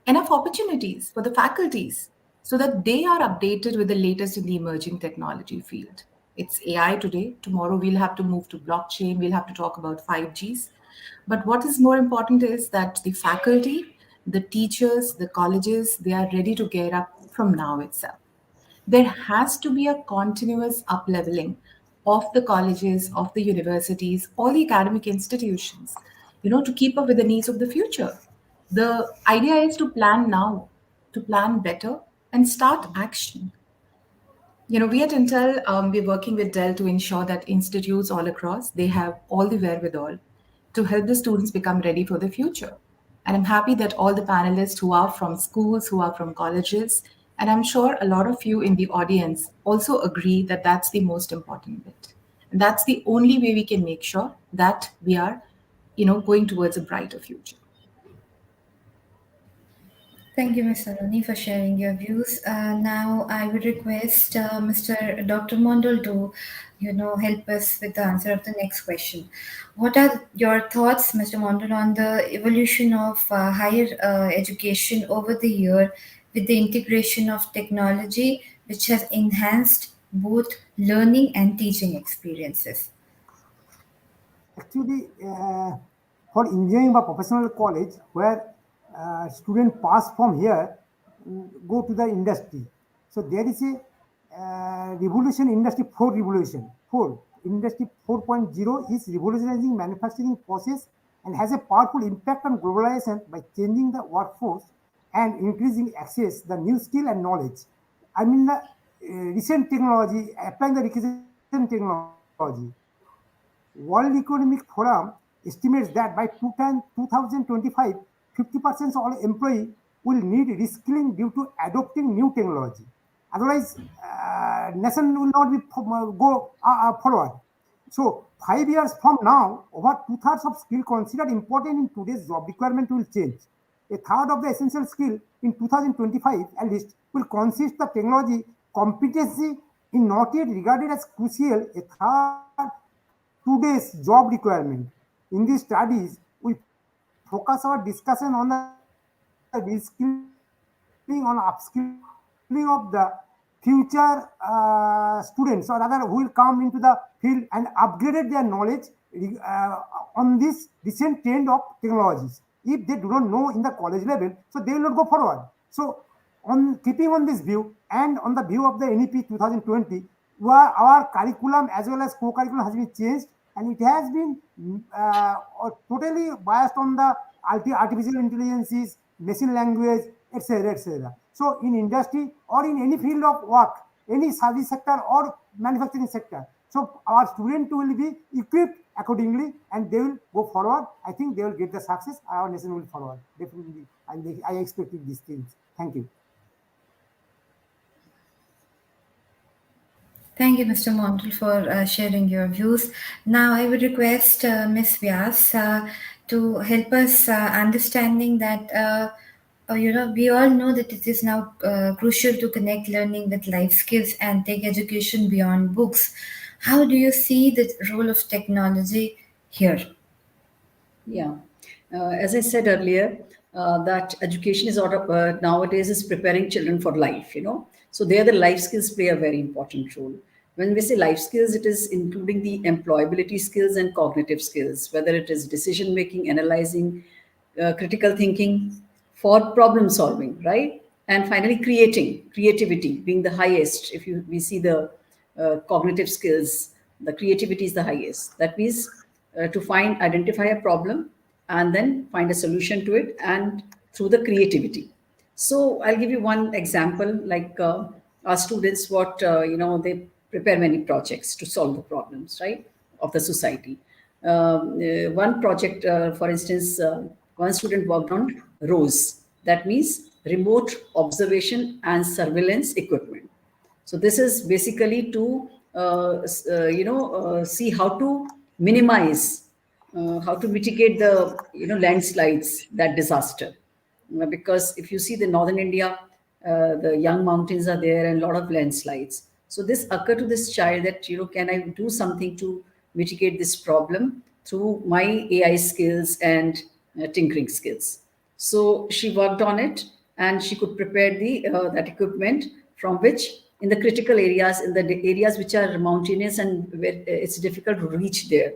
enough opportunities for the faculties so that they are updated with the latest in the emerging technology field. It's AI today. Tomorrow we'll have to move to blockchain. We'll have to talk about 5Gs. But what is more important is that the faculty, the teachers, the colleges, they are ready to gear up from now itself. There has to be a continuous upleveling of the colleges, of the universities, all the academic institutions, to keep up with the needs of the future. The idea is to plan now, to plan better, and start action. We at Intel, we're working with Dell to ensure that institutes all across, they have all the wherewithal to help the students become ready for the future. And I'm happy that all the panelists who are from schools, who are from colleges, and I'm sure a lot of you in the audience also agree that that's the most important bit. And that's the only way we can make sure that we are, going towards a brighter future. Thank you, Ms. Saloni, for sharing your views. Now, I would request Mr. Dr. Mondal to, help us with the answer of the next question. What are your thoughts, Mr. Mondal, on the evolution of higher education over the year with the integration of technology, which has enhanced both learning and teaching experiences? Actually, for engineering or professional college, where student pass from here, go to the industry. So there is a revolution, industry 4 revolution. 4 industry 4.0 is revolutionizing manufacturing process and has a powerful impact on globalization by changing the workforce and increasing access, the new skill and knowledge. I mean the recent technology, applying the recent technology. World Economic Forum estimates that by 2025, 50% of all employees will need reskilling due to adopting new technology. Otherwise, nation will not be go forward. So 5 years from now, over two-thirds of skill considered important in today's job requirement will change. A third of the essential skill in 2025 at least will consist of technology competency in not yet regarded as crucial. A third today's job requirement. In these studies, we focus our discussion on the reskilling, on upskilling of the future students or other who will come into the field and upgraded their knowledge on this recent trend of technologies. If they do not know in the college level, so they will not go forward. So on keeping on this view and on the view of the NEP 2020, our curriculum as well as co-curriculum has been changed and it has been totally biased on the artificial intelligence, machine language, etc. etc. So in industry or in any field of work, any service sector or manufacturing sector, So our student will be equipped accordingly, and they will go forward. I think they will get the success. Our nation will forward definitely. I expected these things. Thank you. Thank you, Mr. Montel, for sharing your views. Now, I would request Ms. Vyas to help us understanding that, we all know that it is now crucial to connect learning with life skills and take education beyond books. How do you see the role of technology here? Yeah. As I said earlier, that education is nowadays is preparing children for life, So there the life skills play a very important role. When we say life skills, it is including the employability skills and cognitive skills, whether it is decision making, analyzing, critical thinking, for problem solving, right? And finally, creativity being the highest. If we see the cognitive skills, the creativity is the highest. That means to identify a problem and then find a solution to it, and through the creativity. So I'll give you one example, like our students, what they prepare many projects to solve the problems, right, of the society. One project, for instance, one student worked on ROSE, that means remote observation and surveillance equipment. So this is basically to see how to minimize, how to mitigate the landslides, that disaster. Because if you see the northern India, the young mountains are there and a lot of landslides. So this occurred to this child that can I do something to mitigate this problem through my AI skills and tinkering skills. So she worked on it, and she could prepare the that equipment from which, in the critical areas, in the areas which are mountainous and where it's difficult to reach there.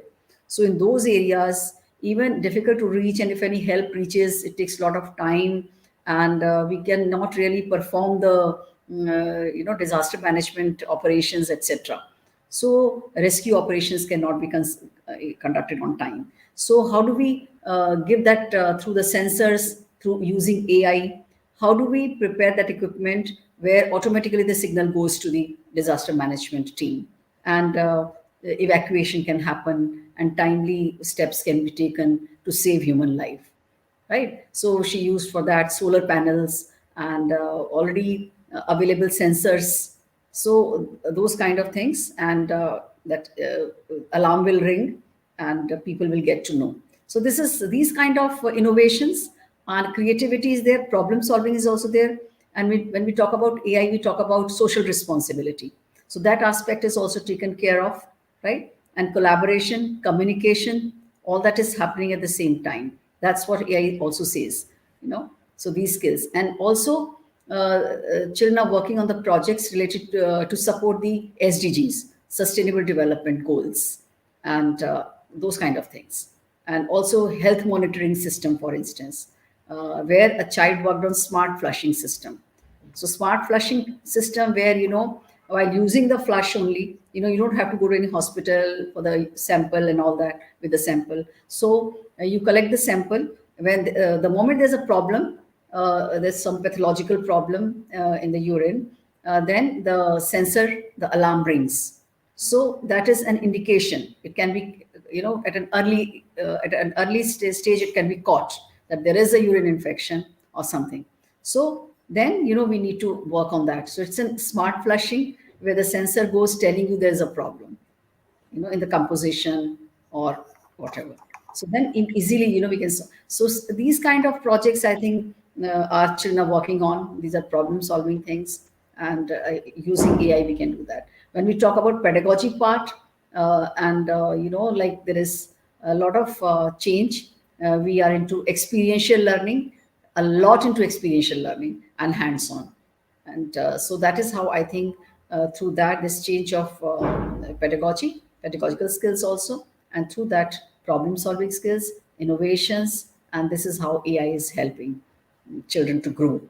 So in those areas, even difficult to reach, and if any help reaches, it takes a lot of time, and we can not really perform the disaster management operations, etc. So rescue operations cannot be conducted on time. So how do we give that through the sensors, through using AI? How do we prepare that equipment where automatically the signal goes to the disaster management team, and evacuation can happen, and timely steps can be taken to save human life, right? So she used for that solar panels and already available sensors. So those kind of things, and that alarm will ring, and people will get to know. So this is these kind of innovations, and creativity is there, problem solving is also there. And when we talk about AI, we talk about social responsibility. So that aspect is also taken care of, right? And collaboration, communication, all that is happening at the same time. That's what AI also says, So these skills, and also children are working on the projects related to support the SDGs, Sustainable Development Goals, and those kind of things. And also health monitoring system, for instance, where a child worked on smart flushing system. So smart flushing system where, while using the flush only, you don't have to go to any hospital for the sample and all that with the sample. So you collect the sample. When the moment there's a problem, there's some pathological problem in the urine, then the sensor, the alarm rings. So that is an indication. It can be, at an early stage, it can be caught that there is a urine infection or something. So then, we need to work on that. So it's a smart flushing where the sensor goes telling you there's a problem, in the composition or whatever. So then easily, we can. So these kind of projects, I think, our children are working on. These are problem solving things, and using AI, we can do that. When we talk about pedagogy part, and like there is a lot of change. We are into experiential learning, a lot into experiential learning and hands-on. And so that is how I think through that, this change of pedagogical skills also, and through that problem solving skills, innovations, and this is how AI is helping children to grow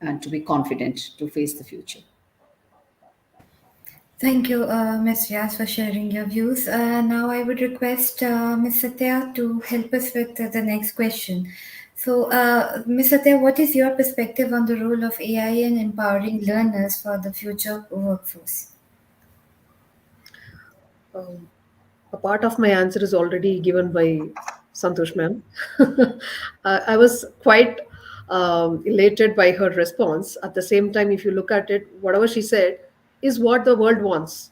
and to be confident to face the future. Thank you, Ms. Vyas, for sharing your views. Now I would request Ms. Satya to help us with the next question. So, Ms. Satya, what is your perspective on the role of AI in empowering learners for the future workforce? Um, a part of my answer is already given by Santosh ma'am. I was quite elated by her response. At the same time, if you look at it, whatever she said is what the world wants.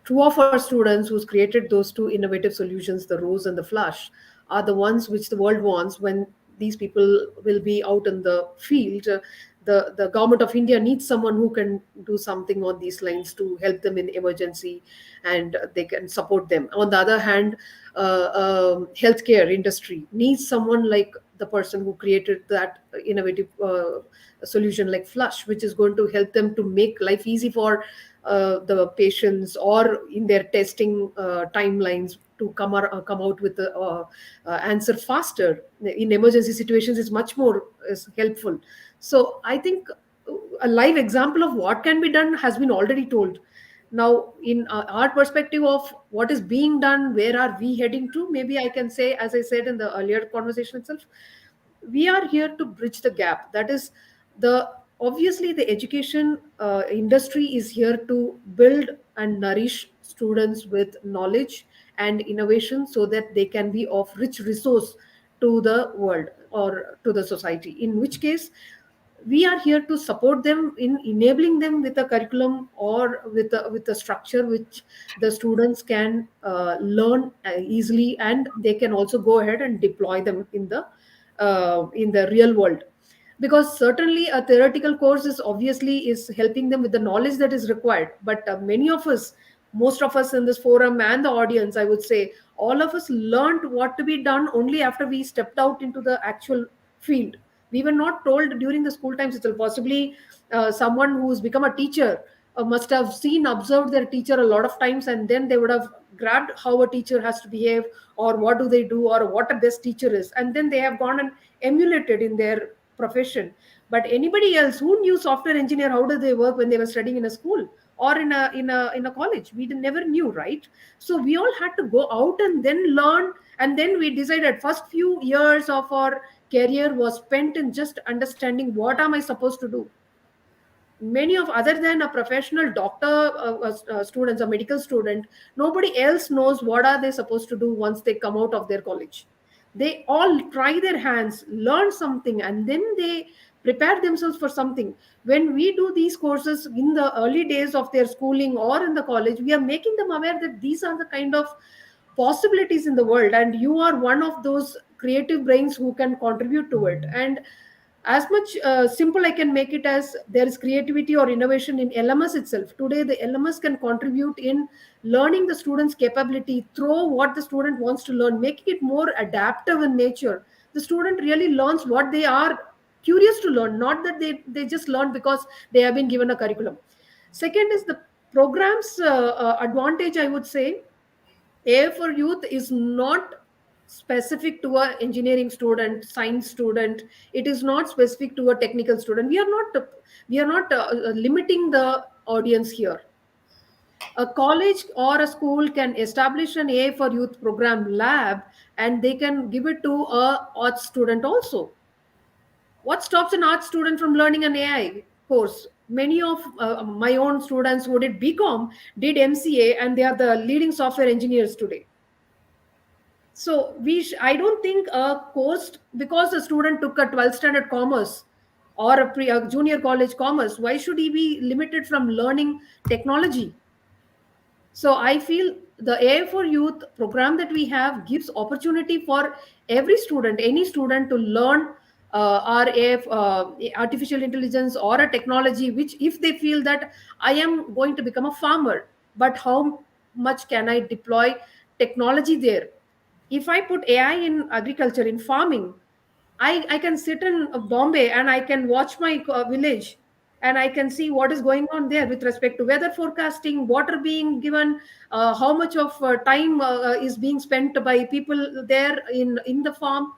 Two of our students who's created those two innovative solutions, the Rose and the Flush, are the ones which the world wants when these people will be out in the field. The government of India needs someone who can do something on these lines to help them in emergency, and they can support them. On the other hand, healthcare industry needs someone like the person who created that innovative solution like Flush, which is going to help them to make life easy for the patients, or in their testing timelines to come out with the answer faster in emergency situations is much more is helpful. So I think a live example of what can be done has been already told. Now, in our perspective of what is being done, where are we heading to, maybe I can say, as I said in the earlier conversation itself, we are here to bridge the gap. That is, the obviously the education industry is here to build and nourish students with knowledge and innovation so that they can be of rich resource to the world or to the society, in which case we are here to support them in enabling them with a curriculum or with a structure which the students can learn easily, and they can also go ahead and deploy them in the real world. Because certainly a theoretical course is obviously is helping them with the knowledge that is required, but many of us, most of us in this forum and the audience, I would say all of us learned what to be done only after we stepped out into the actual field. We were not told during the school times itself. Possibly someone who's become a teacher must have seen, observed their teacher a lot of times, and then they would have grabbed how a teacher has to behave, or what do they do, or what a best teacher is, and then they have gone and emulated in their profession. But anybody else who knew software engineer, how do they work when they were studying in a school or in a college? We never knew, right? So we all had to go out and then learn, and then we decided first few years of our career was spent in just understanding what am I supposed to do. Many of, other than a professional doctor students, a medical student, nobody else knows what are they supposed to do once they come out of their college. They all try their hands, learn something, and then they prepare themselves for something. When we do these courses in the early days of their schooling or in the college, we are making them aware that these are the kind of possibilities in the world, and you are one of those creative brains who can contribute to it. And as much simple I can make it as, there is creativity or innovation in LMS itself. Today the LMS can contribute in learning the student's capability through what the student wants to learn, making it more adaptive in nature. The student really learns what they are curious to learn, not that they just learn because they have been given a curriculum. Second is the program's advantage, I would say. A for Youth is not specific to a engineering student, science student. It is not specific to a technical student. We are not limiting the audience here. A college or a school can establish an A for Youth program lab, and they can give it to a arts student also. What stops an art student from learning an AI course? Many of my own students who did BCom did MCA, and they are the leading software engineers today. So I don't think a course, because a student took a 12th standard commerce or a junior college commerce, why should he be limited from learning technology? So I feel the AI for Youth program that we have gives opportunity for every student, any student, to learn our artificial intelligence or a technology, which if they feel that I am going to become a farmer, but how much can I deploy technology there? If I put AI in agriculture, in farming, I can sit in Bombay and I can watch my village, and I can see what is going on there with respect to weather forecasting, water being given, how much of time is being spent by people there in the farm,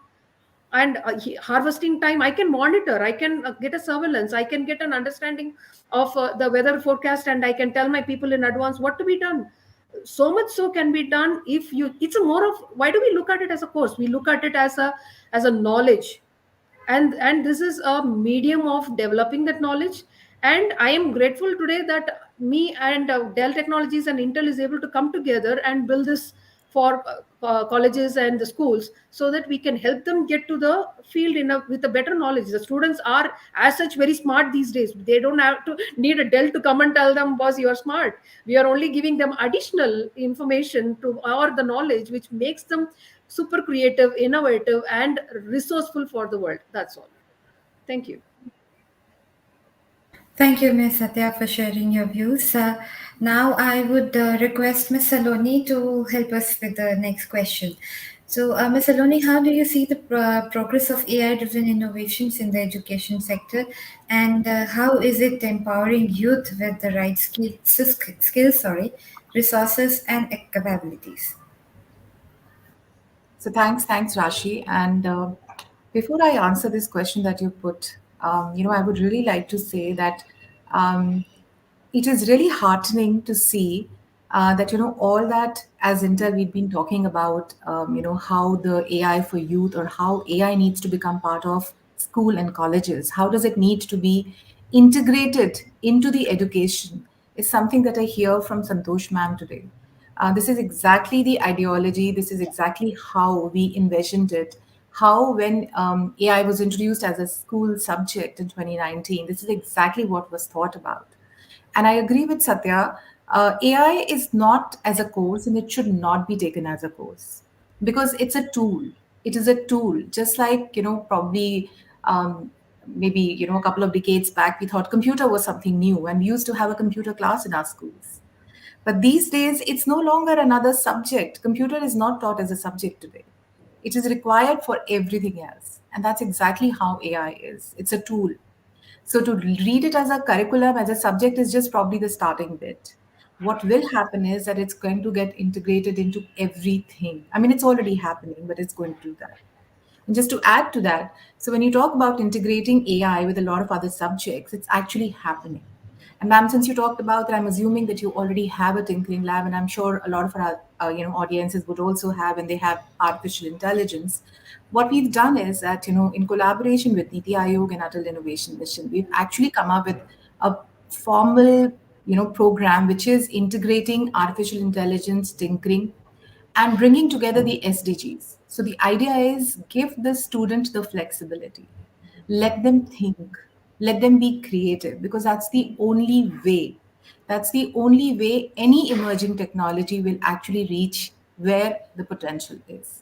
and harvesting time. I can monitor, I can get a surveillance, I can get an understanding of the weather forecast, and I can tell my people in advance what to be done. So much so can be done. If you, it's a more of, why do we look at it as a course? We look at it as a knowledge, and this is a medium of developing that knowledge. And I am grateful today that me and Dell Technologies and Intel is able to come together and build this for colleges and the schools, so that we can help them get to the field with a better knowledge. The students are as such very smart these days. They don't have to need a Dell to come and tell them, boss, you are smart. We are only giving them additional information to or the knowledge which makes them super creative, innovative, and resourceful for the world. That's all. Thank you. Thank you, Ms. Satya, for sharing your views. Now, I would request Ms. Saloni to help us with the next question. So, Ms. Saloni, how do you see the progress of AI-driven innovations in the education sector, and how is it empowering youth with the right skills, resources, and capabilities? So thanks, Rashi. And before I answer this question that you put, I would really like to say that um, it is really heartening to see that all that as Intel we've been talking about, how the AI for youth, or how AI needs to become part of school and colleges. How does it need to be integrated into the education? Is something that I hear from Santosh ma'am today. This is exactly the ideology. This is exactly how we envisioned it. How, when AI was introduced as a school subject in 2019, this is exactly what was thought about. And I agree with Satya. AI is not as a course, and it should not be taken as a course, because it's a tool. It is a tool. Just like, probably maybe, a couple of decades back, we thought computer was something new, and we used to have a computer class in our schools. But these days, it's no longer another subject. Computer is not taught as a subject today. It is required for everything else. And that's exactly how AI is. It's a tool. So to read it as a curriculum, as a subject, is just probably the starting bit. What will happen is that it's going to get integrated into everything. I mean, it's already happening, but it's going to do that. And just to add to that, so when you talk about integrating AI with a lot of other subjects, it's actually happening. And ma'am, since you talked about that, I'm assuming that you already have a tinkering lab, and I'm sure a lot of our audiences would also have, and they have artificial intelligence. What we've done is that, in collaboration with Niti Aayog and Atal Innovation Mission, we've actually come up with a formal program which is integrating artificial intelligence tinkering and bringing together the SDGs. So the idea is give the student the flexibility, let them think, let them be creative, because that's the only way. That's the only way any emerging technology will actually reach where the potential is.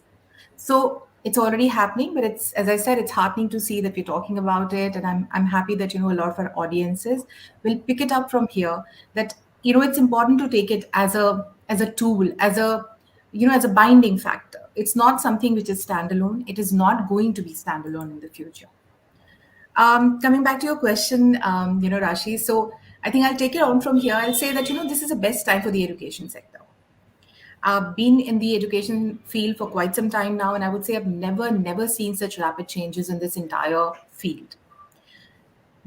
So it's already happening, but it's, as I said, it's heartening to see that we're talking about it, and I'm happy that a lot of our audiences will pick it up from here. That it's important to take it as a tool, as a binding factor. It's not something which is standalone. It is not going to be standalone in the future. Coming back to your question, Rashi. So I think I'll take it on from here. I'll say that this is the best time for the education sector. I've been in the education field for quite some time now, and I would say I've never seen such rapid changes in this entire field.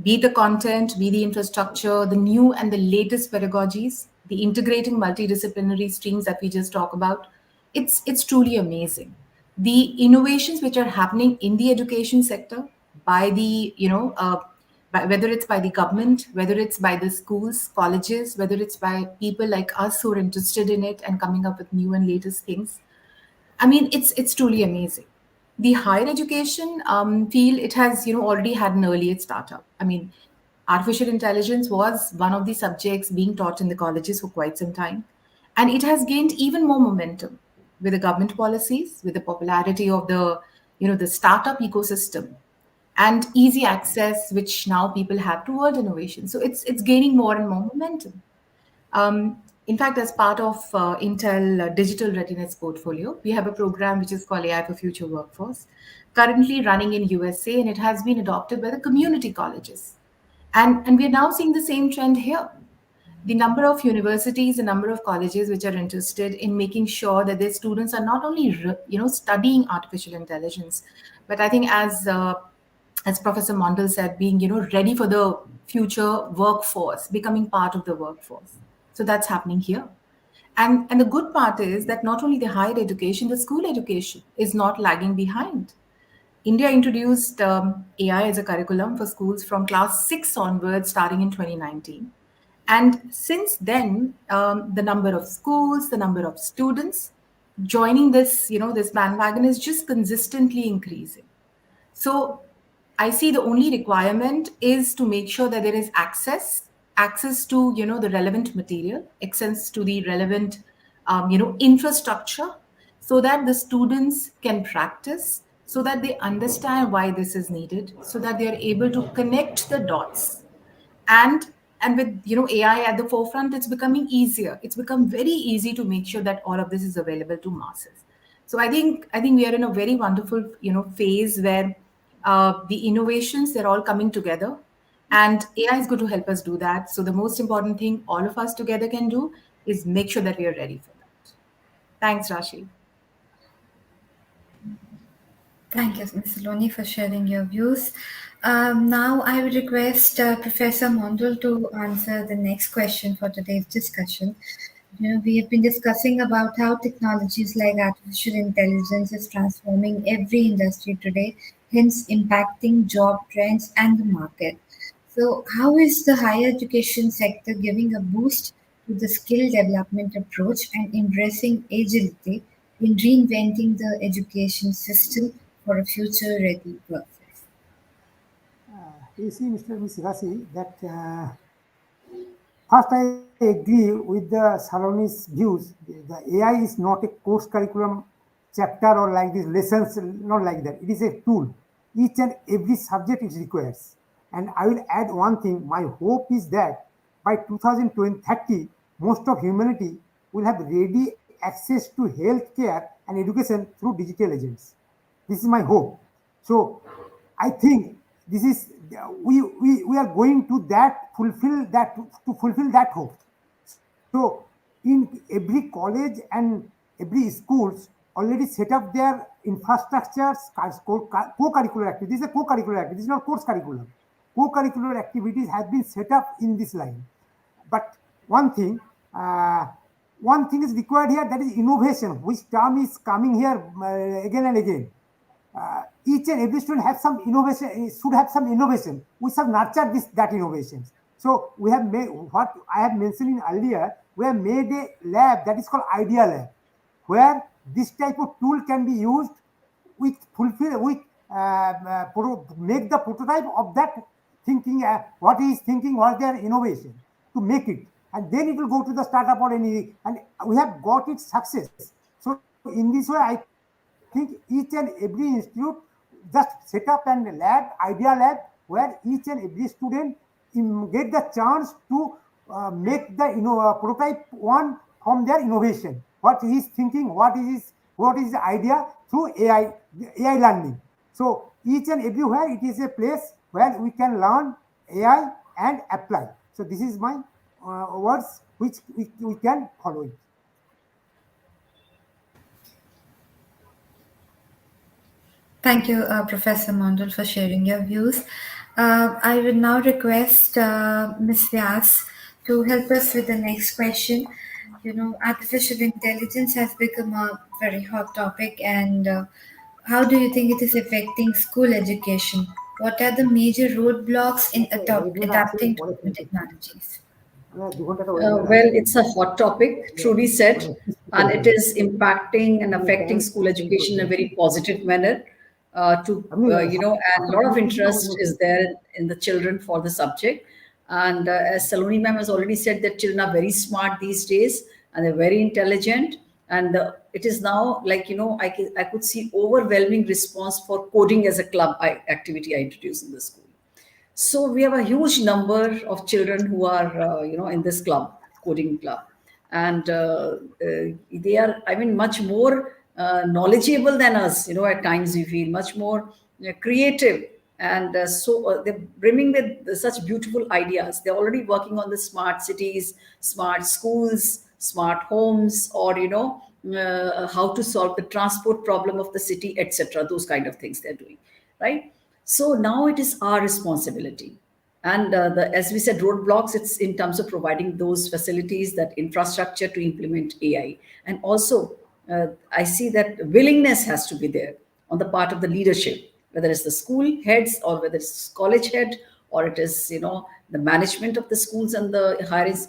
Be the content, be the infrastructure, the new and the latest pedagogies, the integrating multidisciplinary streams that we just talked about, it's truly amazing. The innovations which are happening in the education sector by the, whether it's by the government, whether it's by the schools, colleges, whether it's by people like us who are interested in it and coming up with new and latest things. I mean, it's truly amazing. The higher education field, it has already had an early startup. I mean, artificial intelligence was one of the subjects being taught in the colleges for quite some time, and it has gained even more momentum with the government policies, with the popularity of the startup ecosystem, and easy access which now people have toward innovation. So it's gaining more and more momentum. In fact, as part of Intel Digital Readiness Portfolio, we have a program which is called AI for Future Workforce, currently running in USA, and it has been adopted by the community colleges. And we are now seeing the same trend here. The number of universities, the number of colleges which are interested in making sure that their students are not only studying artificial intelligence, but I think as Professor Mondal said, being ready for the future workforce, becoming part of the workforce. So that's happening here. And the good part is that not only the higher education, the school education is not lagging behind. India introduced AI as a curriculum for schools from class 6 onwards, starting in 2019. And since then, the number of schools, the number of students joining this, this bandwagon is just consistently increasing. So I see the only requirement is to make sure that there is access to the relevant material, access to the relevant infrastructure, so that the students can practice, so that they understand why this is needed, so that they are able to connect the dots. And with AI at the forefront, it's becoming easier. It's become very easy to make sure that all of this is available to masses. So I think we are in a very wonderful phase where the innovations, they're all coming together, and AI is going to help us do that. So the most important thing all of us together can do is make sure that we are ready for that. Thanks, Rashi. Thank you, Ms. Saloni, for sharing your views. Now, I would request Professor Mondal to answer the next question for today's discussion. We have been discussing about how technologies like artificial intelligence is transforming every industry today, hence impacting job trends and the market. So, how is the higher education sector giving a boost to the skill development approach and embracing agility in reinventing the education system for a future ready workforce? You see, Mr. Misrasi, that first I agree with the Saloni's views. The AI is not a course curriculum chapter or like these lessons, not like that. It is a tool. Each and every subject it requires. And I will add one thing. My hope is that by 2030, most of humanity will have ready access to healthcare and education through digital agents. This is my hope. So I think this is we are going to that fulfill that hope. So in every college and every schools already set up their infrastructures, co-curricular activities. This is a co-curricular activity. This is not course curriculum. Co-curricular activities have been set up in this line. But one thing, is required here, that is innovation, which term is coming here again and again. Each and every student have some innovation, should have some innovation. We should nurture that innovations. So we have made what I have mentioned in earlier. We have made a lab that is called Idea Lab, where this type of tool can be used with make the prototype of that thinking, what he is thinking, what their innovation to make it, and then it will go to the startup or any, and we have got its success. So in this way, I think each and every institute just set up an idea lab, where each and every student get the chance to make the prototype one from their innovation. What he is thinking, what is the idea through AI learning. So each and everywhere it is a place where we can learn AI and apply. So this is my words which we can follow it. Thank you, Professor Mondal, for sharing your views. I will now request Ms. Vyas to help us with the next question. Artificial intelligence has become a very hot topic, and how do you think it is affecting school education? What are the major roadblocks in adapting to new technologies? Well, it's a hot topic, truly said, and it is impacting and affecting school education in a very positive manner. And a lot of interest is there in the children for the subject. And as Saloni ma'am has already said, that children are very smart these days and they're very intelligent. And it is now like, I could see overwhelming response for coding as a club activity I introduced in the school. So we have a huge number of children who are, in this club, coding club, and they are, I mean, much more knowledgeable than us. At times we feel much more creative, and they're brimming with such beautiful ideas. They're already working on the smart cities, smart schools, smart homes, or how to solve the transport problem of the city, etc. Those kind of things they're doing, right? So now it is our responsibility. And as we said, roadblocks, it's in terms of providing those facilities, that infrastructure to implement AI. And also, I see that willingness has to be there on the part of the leadership. whether it's the school heads or whether it's college head, or it is, the management of the schools and the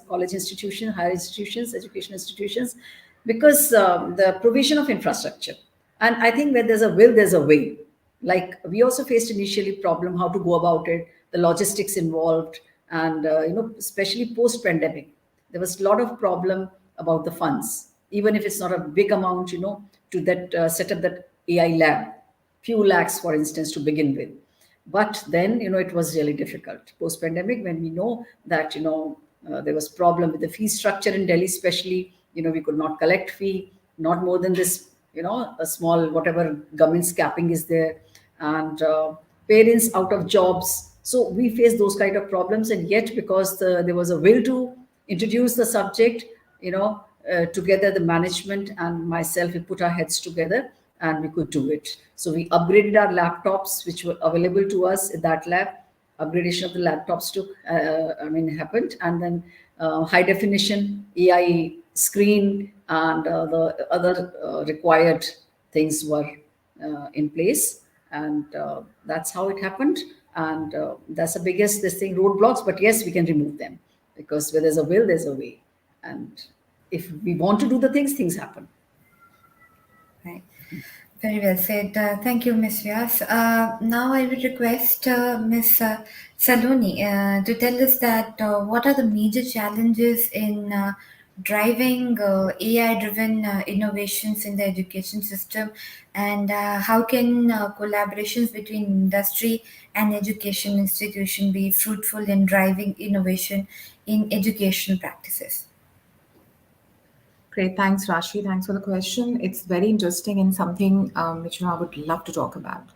college institution, higher institutions, education institutions, because the provision of infrastructure. And I think where there's a will, there's a way. Like we also faced initially problem how to go about it, the logistics involved, and especially post pandemic, there was a lot of problem about the funds, even if it's not a big amount, to that set up that AI lab, few lakhs, for instance, to begin with. But then, it was really difficult post pandemic, when we know that, there was problem with the fee structure in Delhi, especially. We could not collect fee, not more than this, a small whatever government's capping is there, and parents out of jobs. So we faced those kind of problems, and yet because there was a will to introduce the subject, together the management and myself, we put our heads together and we could do it. So we upgraded our laptops, which were available to us in that lab. Upgradation of the laptops happened, and then high definition AI screen and the other required things were in place, and that's how it happened. And that's the biggest this thing roadblocks, but yes, we can remove them, because where there's a will, there's a way, and if we want to do the things happen. Right. Very well said. Thank you, Ms. Vyas. Now I would request Ms. Saloni to tell us that what are the major challenges in driving AI-driven innovations in the education system, and how can collaborations between industry and education institution be fruitful in driving innovation in educational practices? Great. Thanks, Rashi. Thanks for the question. It's very interesting and something which I would love to talk about.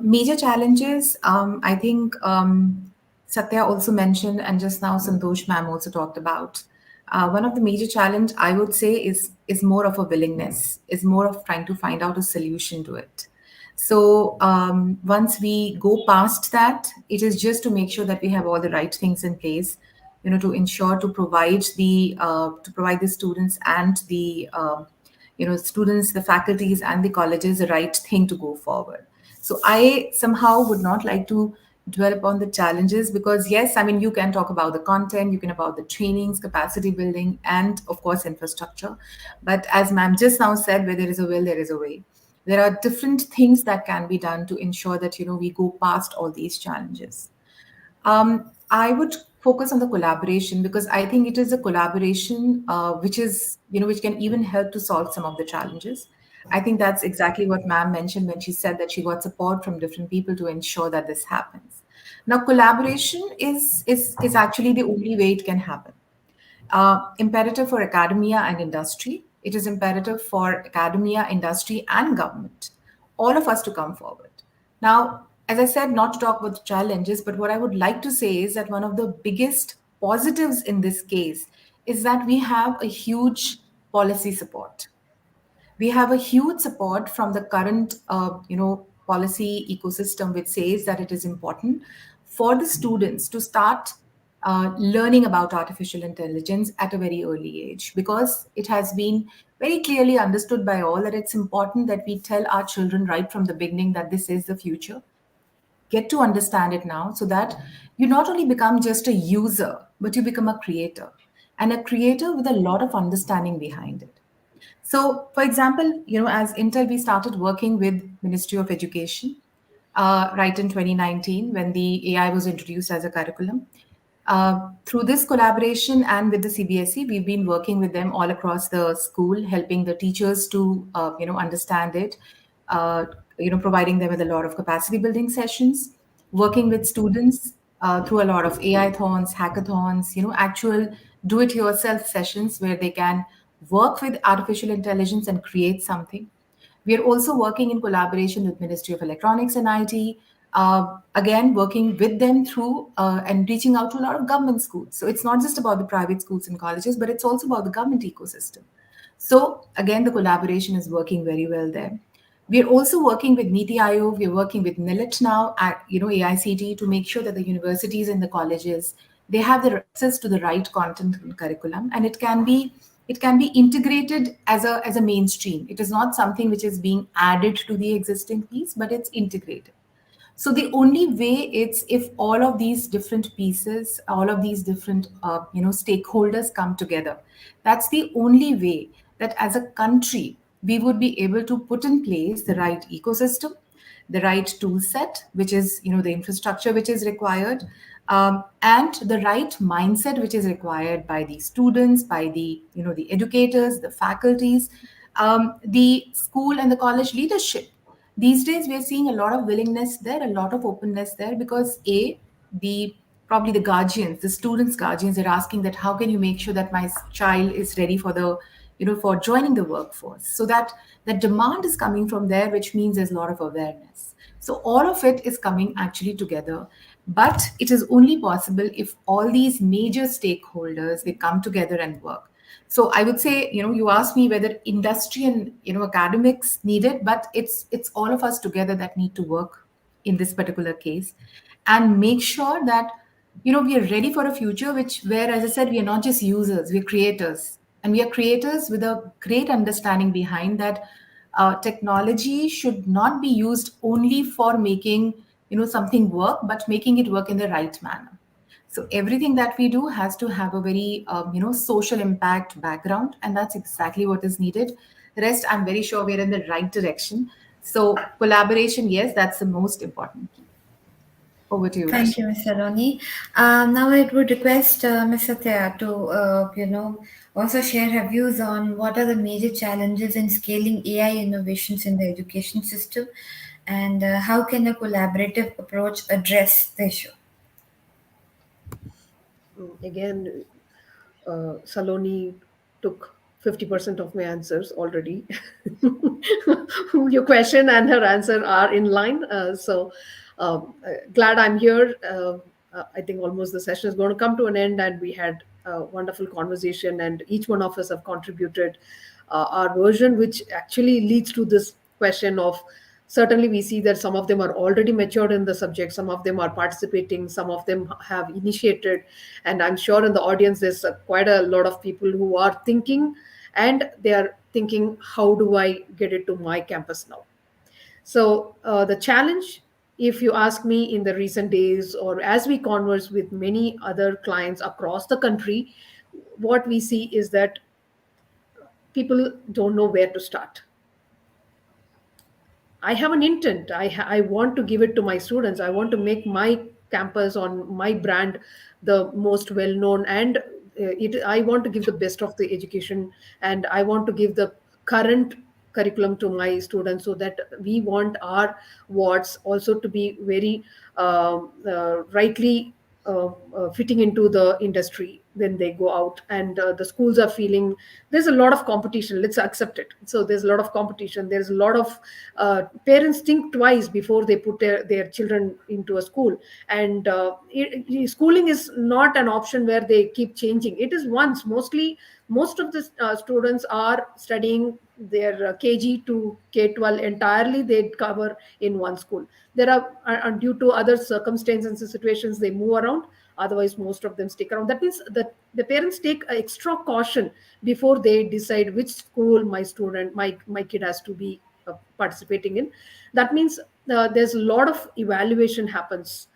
Major challenges, I think Satya also mentioned, and just now Santosh ma'am also talked about. One of the major challenge I would say is more of a willingness, is more of trying to find out a solution to it. So once we go past that, it is just to make sure that we have all the right things in place, to ensure to provide the students and the students, the faculties and the colleges the right thing to go forward. So I somehow would not like to dwell upon the challenges, because yes, I mean, you can talk about the content, you can about the trainings, capacity building, and of course infrastructure. But as ma'am just now said, where there is a will, there is a way. There are different things that can be done to ensure that we go past all these challenges. I would focus on the collaboration, because I think it is a collaboration which is which can even help to solve some of the challenges. I think that's exactly what ma'am mentioned when she said that she got support from different people to ensure that this happens. Now, collaboration is actually the only way it can happen. Imperative for academia and industry. It is imperative for academia, industry, and government, all of us to come forward. Now, as I said, not to talk about the challenges, but what I would like to say is that one of the biggest positives in this case is that we have a huge policy support. We have a huge support from the current, policy ecosystem, which says that it is important for the students to start learning about artificial intelligence at a very early age, because it has been very clearly understood by all that it's important that we tell our children right from the beginning that this is the future. Get to understand it now, so that you not only become just a user, but you become a creator, and a creator with a lot of understanding behind it. So, for example, as Intel, we started working with Ministry of Education right in 2019 when the AI was introduced as a curriculum. Through this collaboration and with the CBSE, we've been working with them all across the school, helping the teachers to understand it, providing them with a lot of capacity building sessions, working with students through a lot of AI-thons, hackathons, actual do-it-yourself sessions where they can work with artificial intelligence and create something. We are also working in collaboration with Ministry of Electronics and IT, again, working with them through and reaching out to a lot of government schools. So it's not just about the private schools and colleges, but it's also about the government ecosystem. So again, the collaboration is working very well there. We are also working with Niti Aayog. We are working with NILIT now at AICT to make sure that the universities and the colleges, they have the access to the right content and curriculum, and it can be it can be integrated as a mainstream. It is not something which is being added to the existing piece, but it's integrated. So the only way it's if all of these different pieces, all of these different stakeholders come together. That's the only way that as a country we would be able to put in place the right ecosystem, the right tool set, which is the infrastructure which is required, and the right mindset which is required by the students, by the educators, the faculties, the school and the college leadership. These days we are seeing a lot of willingness there, a lot of openness there, because the probably the guardians, the students guardians are asking that how can you make sure that my child is ready for the for joining the workforce. So that demand is coming from there, which means there's a lot of awareness. So all of it is coming actually together, but it is only possible if all these major stakeholders, they come together and work. So I would say, you asked me whether industry and academics need it, but it's all of us together that need to work in this particular case, and make sure that we are ready for a future where, as I said, we are not just users, we're creators, and we are creators with a great understanding behind that. Technology should not be used only for making something work, but making it work in the right manner. So everything that we do has to have a very social impact background, and that's exactly what is needed. The rest, I'm very sure we're in the right direction. So collaboration, yes, that's the most important key. Over to you, Thank Rashi. you, Ms. Saloni. Now I would request Ms. Satya to, also share her views on what are the major challenges in scaling AI innovations in the education system, and how can a collaborative approach address the issue? Again, Saloni took 50% of my answers already. Your question and her answer are in line. Glad I'm here. I think almost the session is going to come to an end, and we had a wonderful conversation, and each one of us have contributed our version, which actually leads to this question of, certainly we see that some of them are already matured in the subject, some of them are participating, some of them have initiated, and I'm sure in the audience there's quite a lot of people who are thinking, and they are thinking, how do I get it to my campus now? So the challenge, if you ask me, in the recent days or as we converse with many other clients across the country, what we see is that people don't know where to start. I have an intent. I want to give it to my students. I want to make my campus on my brand the most well known, and I want to give the best of the education, and I want to give the current curriculum to my students, so that we want our wards also to be very rightly fitting into the industry when they go out, and the schools are feeling there's a lot of competition. Let's accept it. So there's a lot of competition, there's a lot of parents think twice before they put their children into a school, and schooling is not an option where they keep changing. It is once. Most of the students are studying their KG to K-12 entirely, they cover in one school. There are due to other circumstances and situations, they move around. Otherwise most of them stick around. That means that the parents take extra caution before they decide which school my kid has to be participating in. That means there's a lot of evaluation happens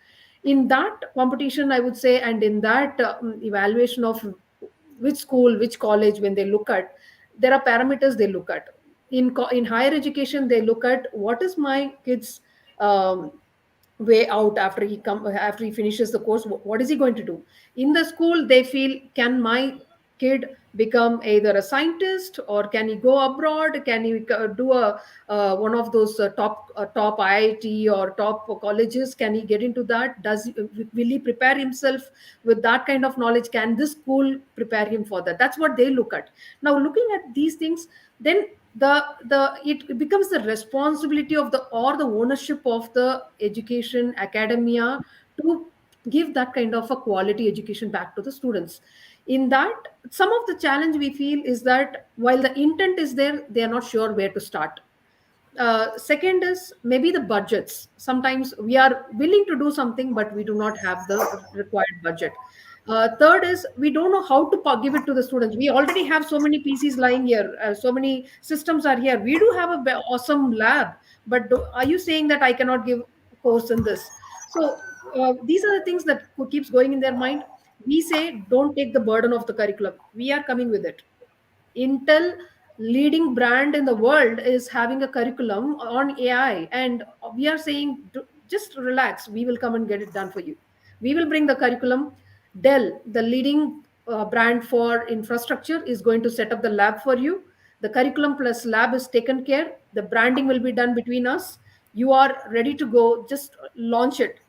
in that competition, I would say, and in that evaluation of which school, which college, when they look at, there are parameters they look at. In higher education, they look at what is my kid's um, way out after he finishes the course. What is he going to do in the school? They feel, can my kid become either a scientist, or can he go abroad, can he do a one of those top IIT or top colleges, can he get into that? Will he prepare himself with that kind of knowledge? Can this school prepare him for that? That's what they look at. Now looking at these things, then the it becomes the responsibility of the or the ownership of the education academia to give that kind of a quality education back to the students. In that, some of the challenge we feel is that while the intent is there, they are not sure where to start. Second is maybe the budgets. Sometimes we are willing to do something, but we do not have the required budget. Third is we don't know how to give it to the students. We already have so many PCs lying here, so many systems are here. We do have a awesome lab, but are you saying that I cannot give course in this? So these are the things that keeps going in their mind. We say don't take the burden of the curriculum. We are coming with it. Intel, leading brand in the world, is having a curriculum on AI, and we are saying just relax. We will come and get it done for you. We will bring the curriculum. Dell, the leading brand for infrastructure, is going to set up the lab for you. The curriculum plus lab is taken care. The branding will be done between us. You are ready to go. Just launch it.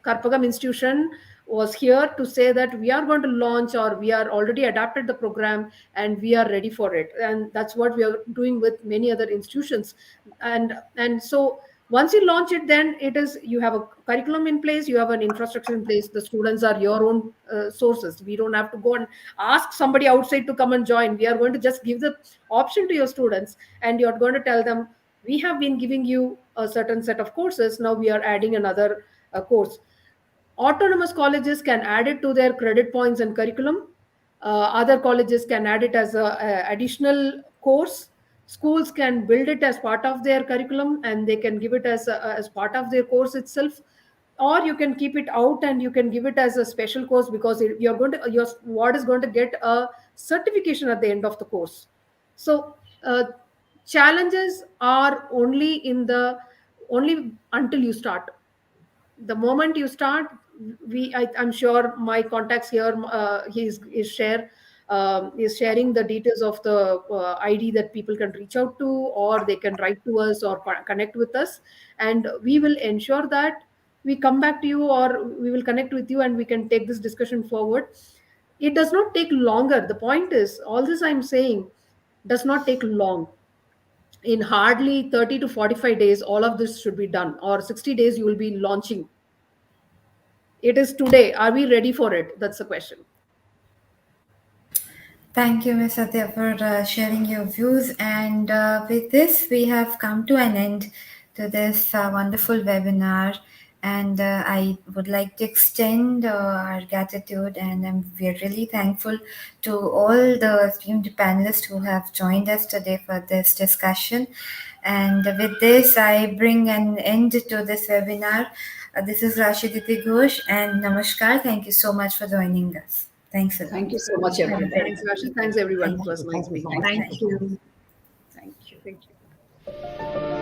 Karpagam institution was here to say that we are going to launch, or we are already adapted the program and we are ready for it, and that's what we are doing with many other institutions. And so once you launch it, then it is, you have a curriculum in place, you have an infrastructure in place, the students are your own sources. We don't have to go and ask somebody outside to come and join. We are going to just give the option to your students, and you're going to tell them, we have been giving you a certain set of courses, now we are adding another course. Autonomous colleges can add it to their credit points and curriculum. Other colleges can add it as a additional course. Schools can build it as part of their curriculum, and they can give it as part of their course itself. Or you can keep it out and you can give it as a special course, because you're going to, your ward is going to get a certification at the end of the course. So challenges are only until you start. The moment you start, I'm sure my contacts here, is sharing the details of the ID that people can reach out to, or they can write to us or connect with us, and we will ensure that we come back to you, or we will connect with you, and we can take this discussion forward. It does not take longer. The point is, all this I'm saying does not take long. In hardly 30 to 45 days, all of this should be done, or 60 days you will be launching. It is today. Are we ready for it? That's the question. Thank you, Ms. Satya, for sharing your views. And with this, we have come to an end to this wonderful webinar. And I would like to extend our gratitude, and we are really thankful to all the esteemed panelists who have joined us today for this discussion. And with this, I bring an end to this webinar. This is Rashiditi Ghosh, and Namaskar. Thank you so much for joining us. Thanks a lot. Thank you so much, everyone. Thanks, Rashi. Thanks, everyone. It was nice Thank you. speaking. Thank you. Thank you. Thank you.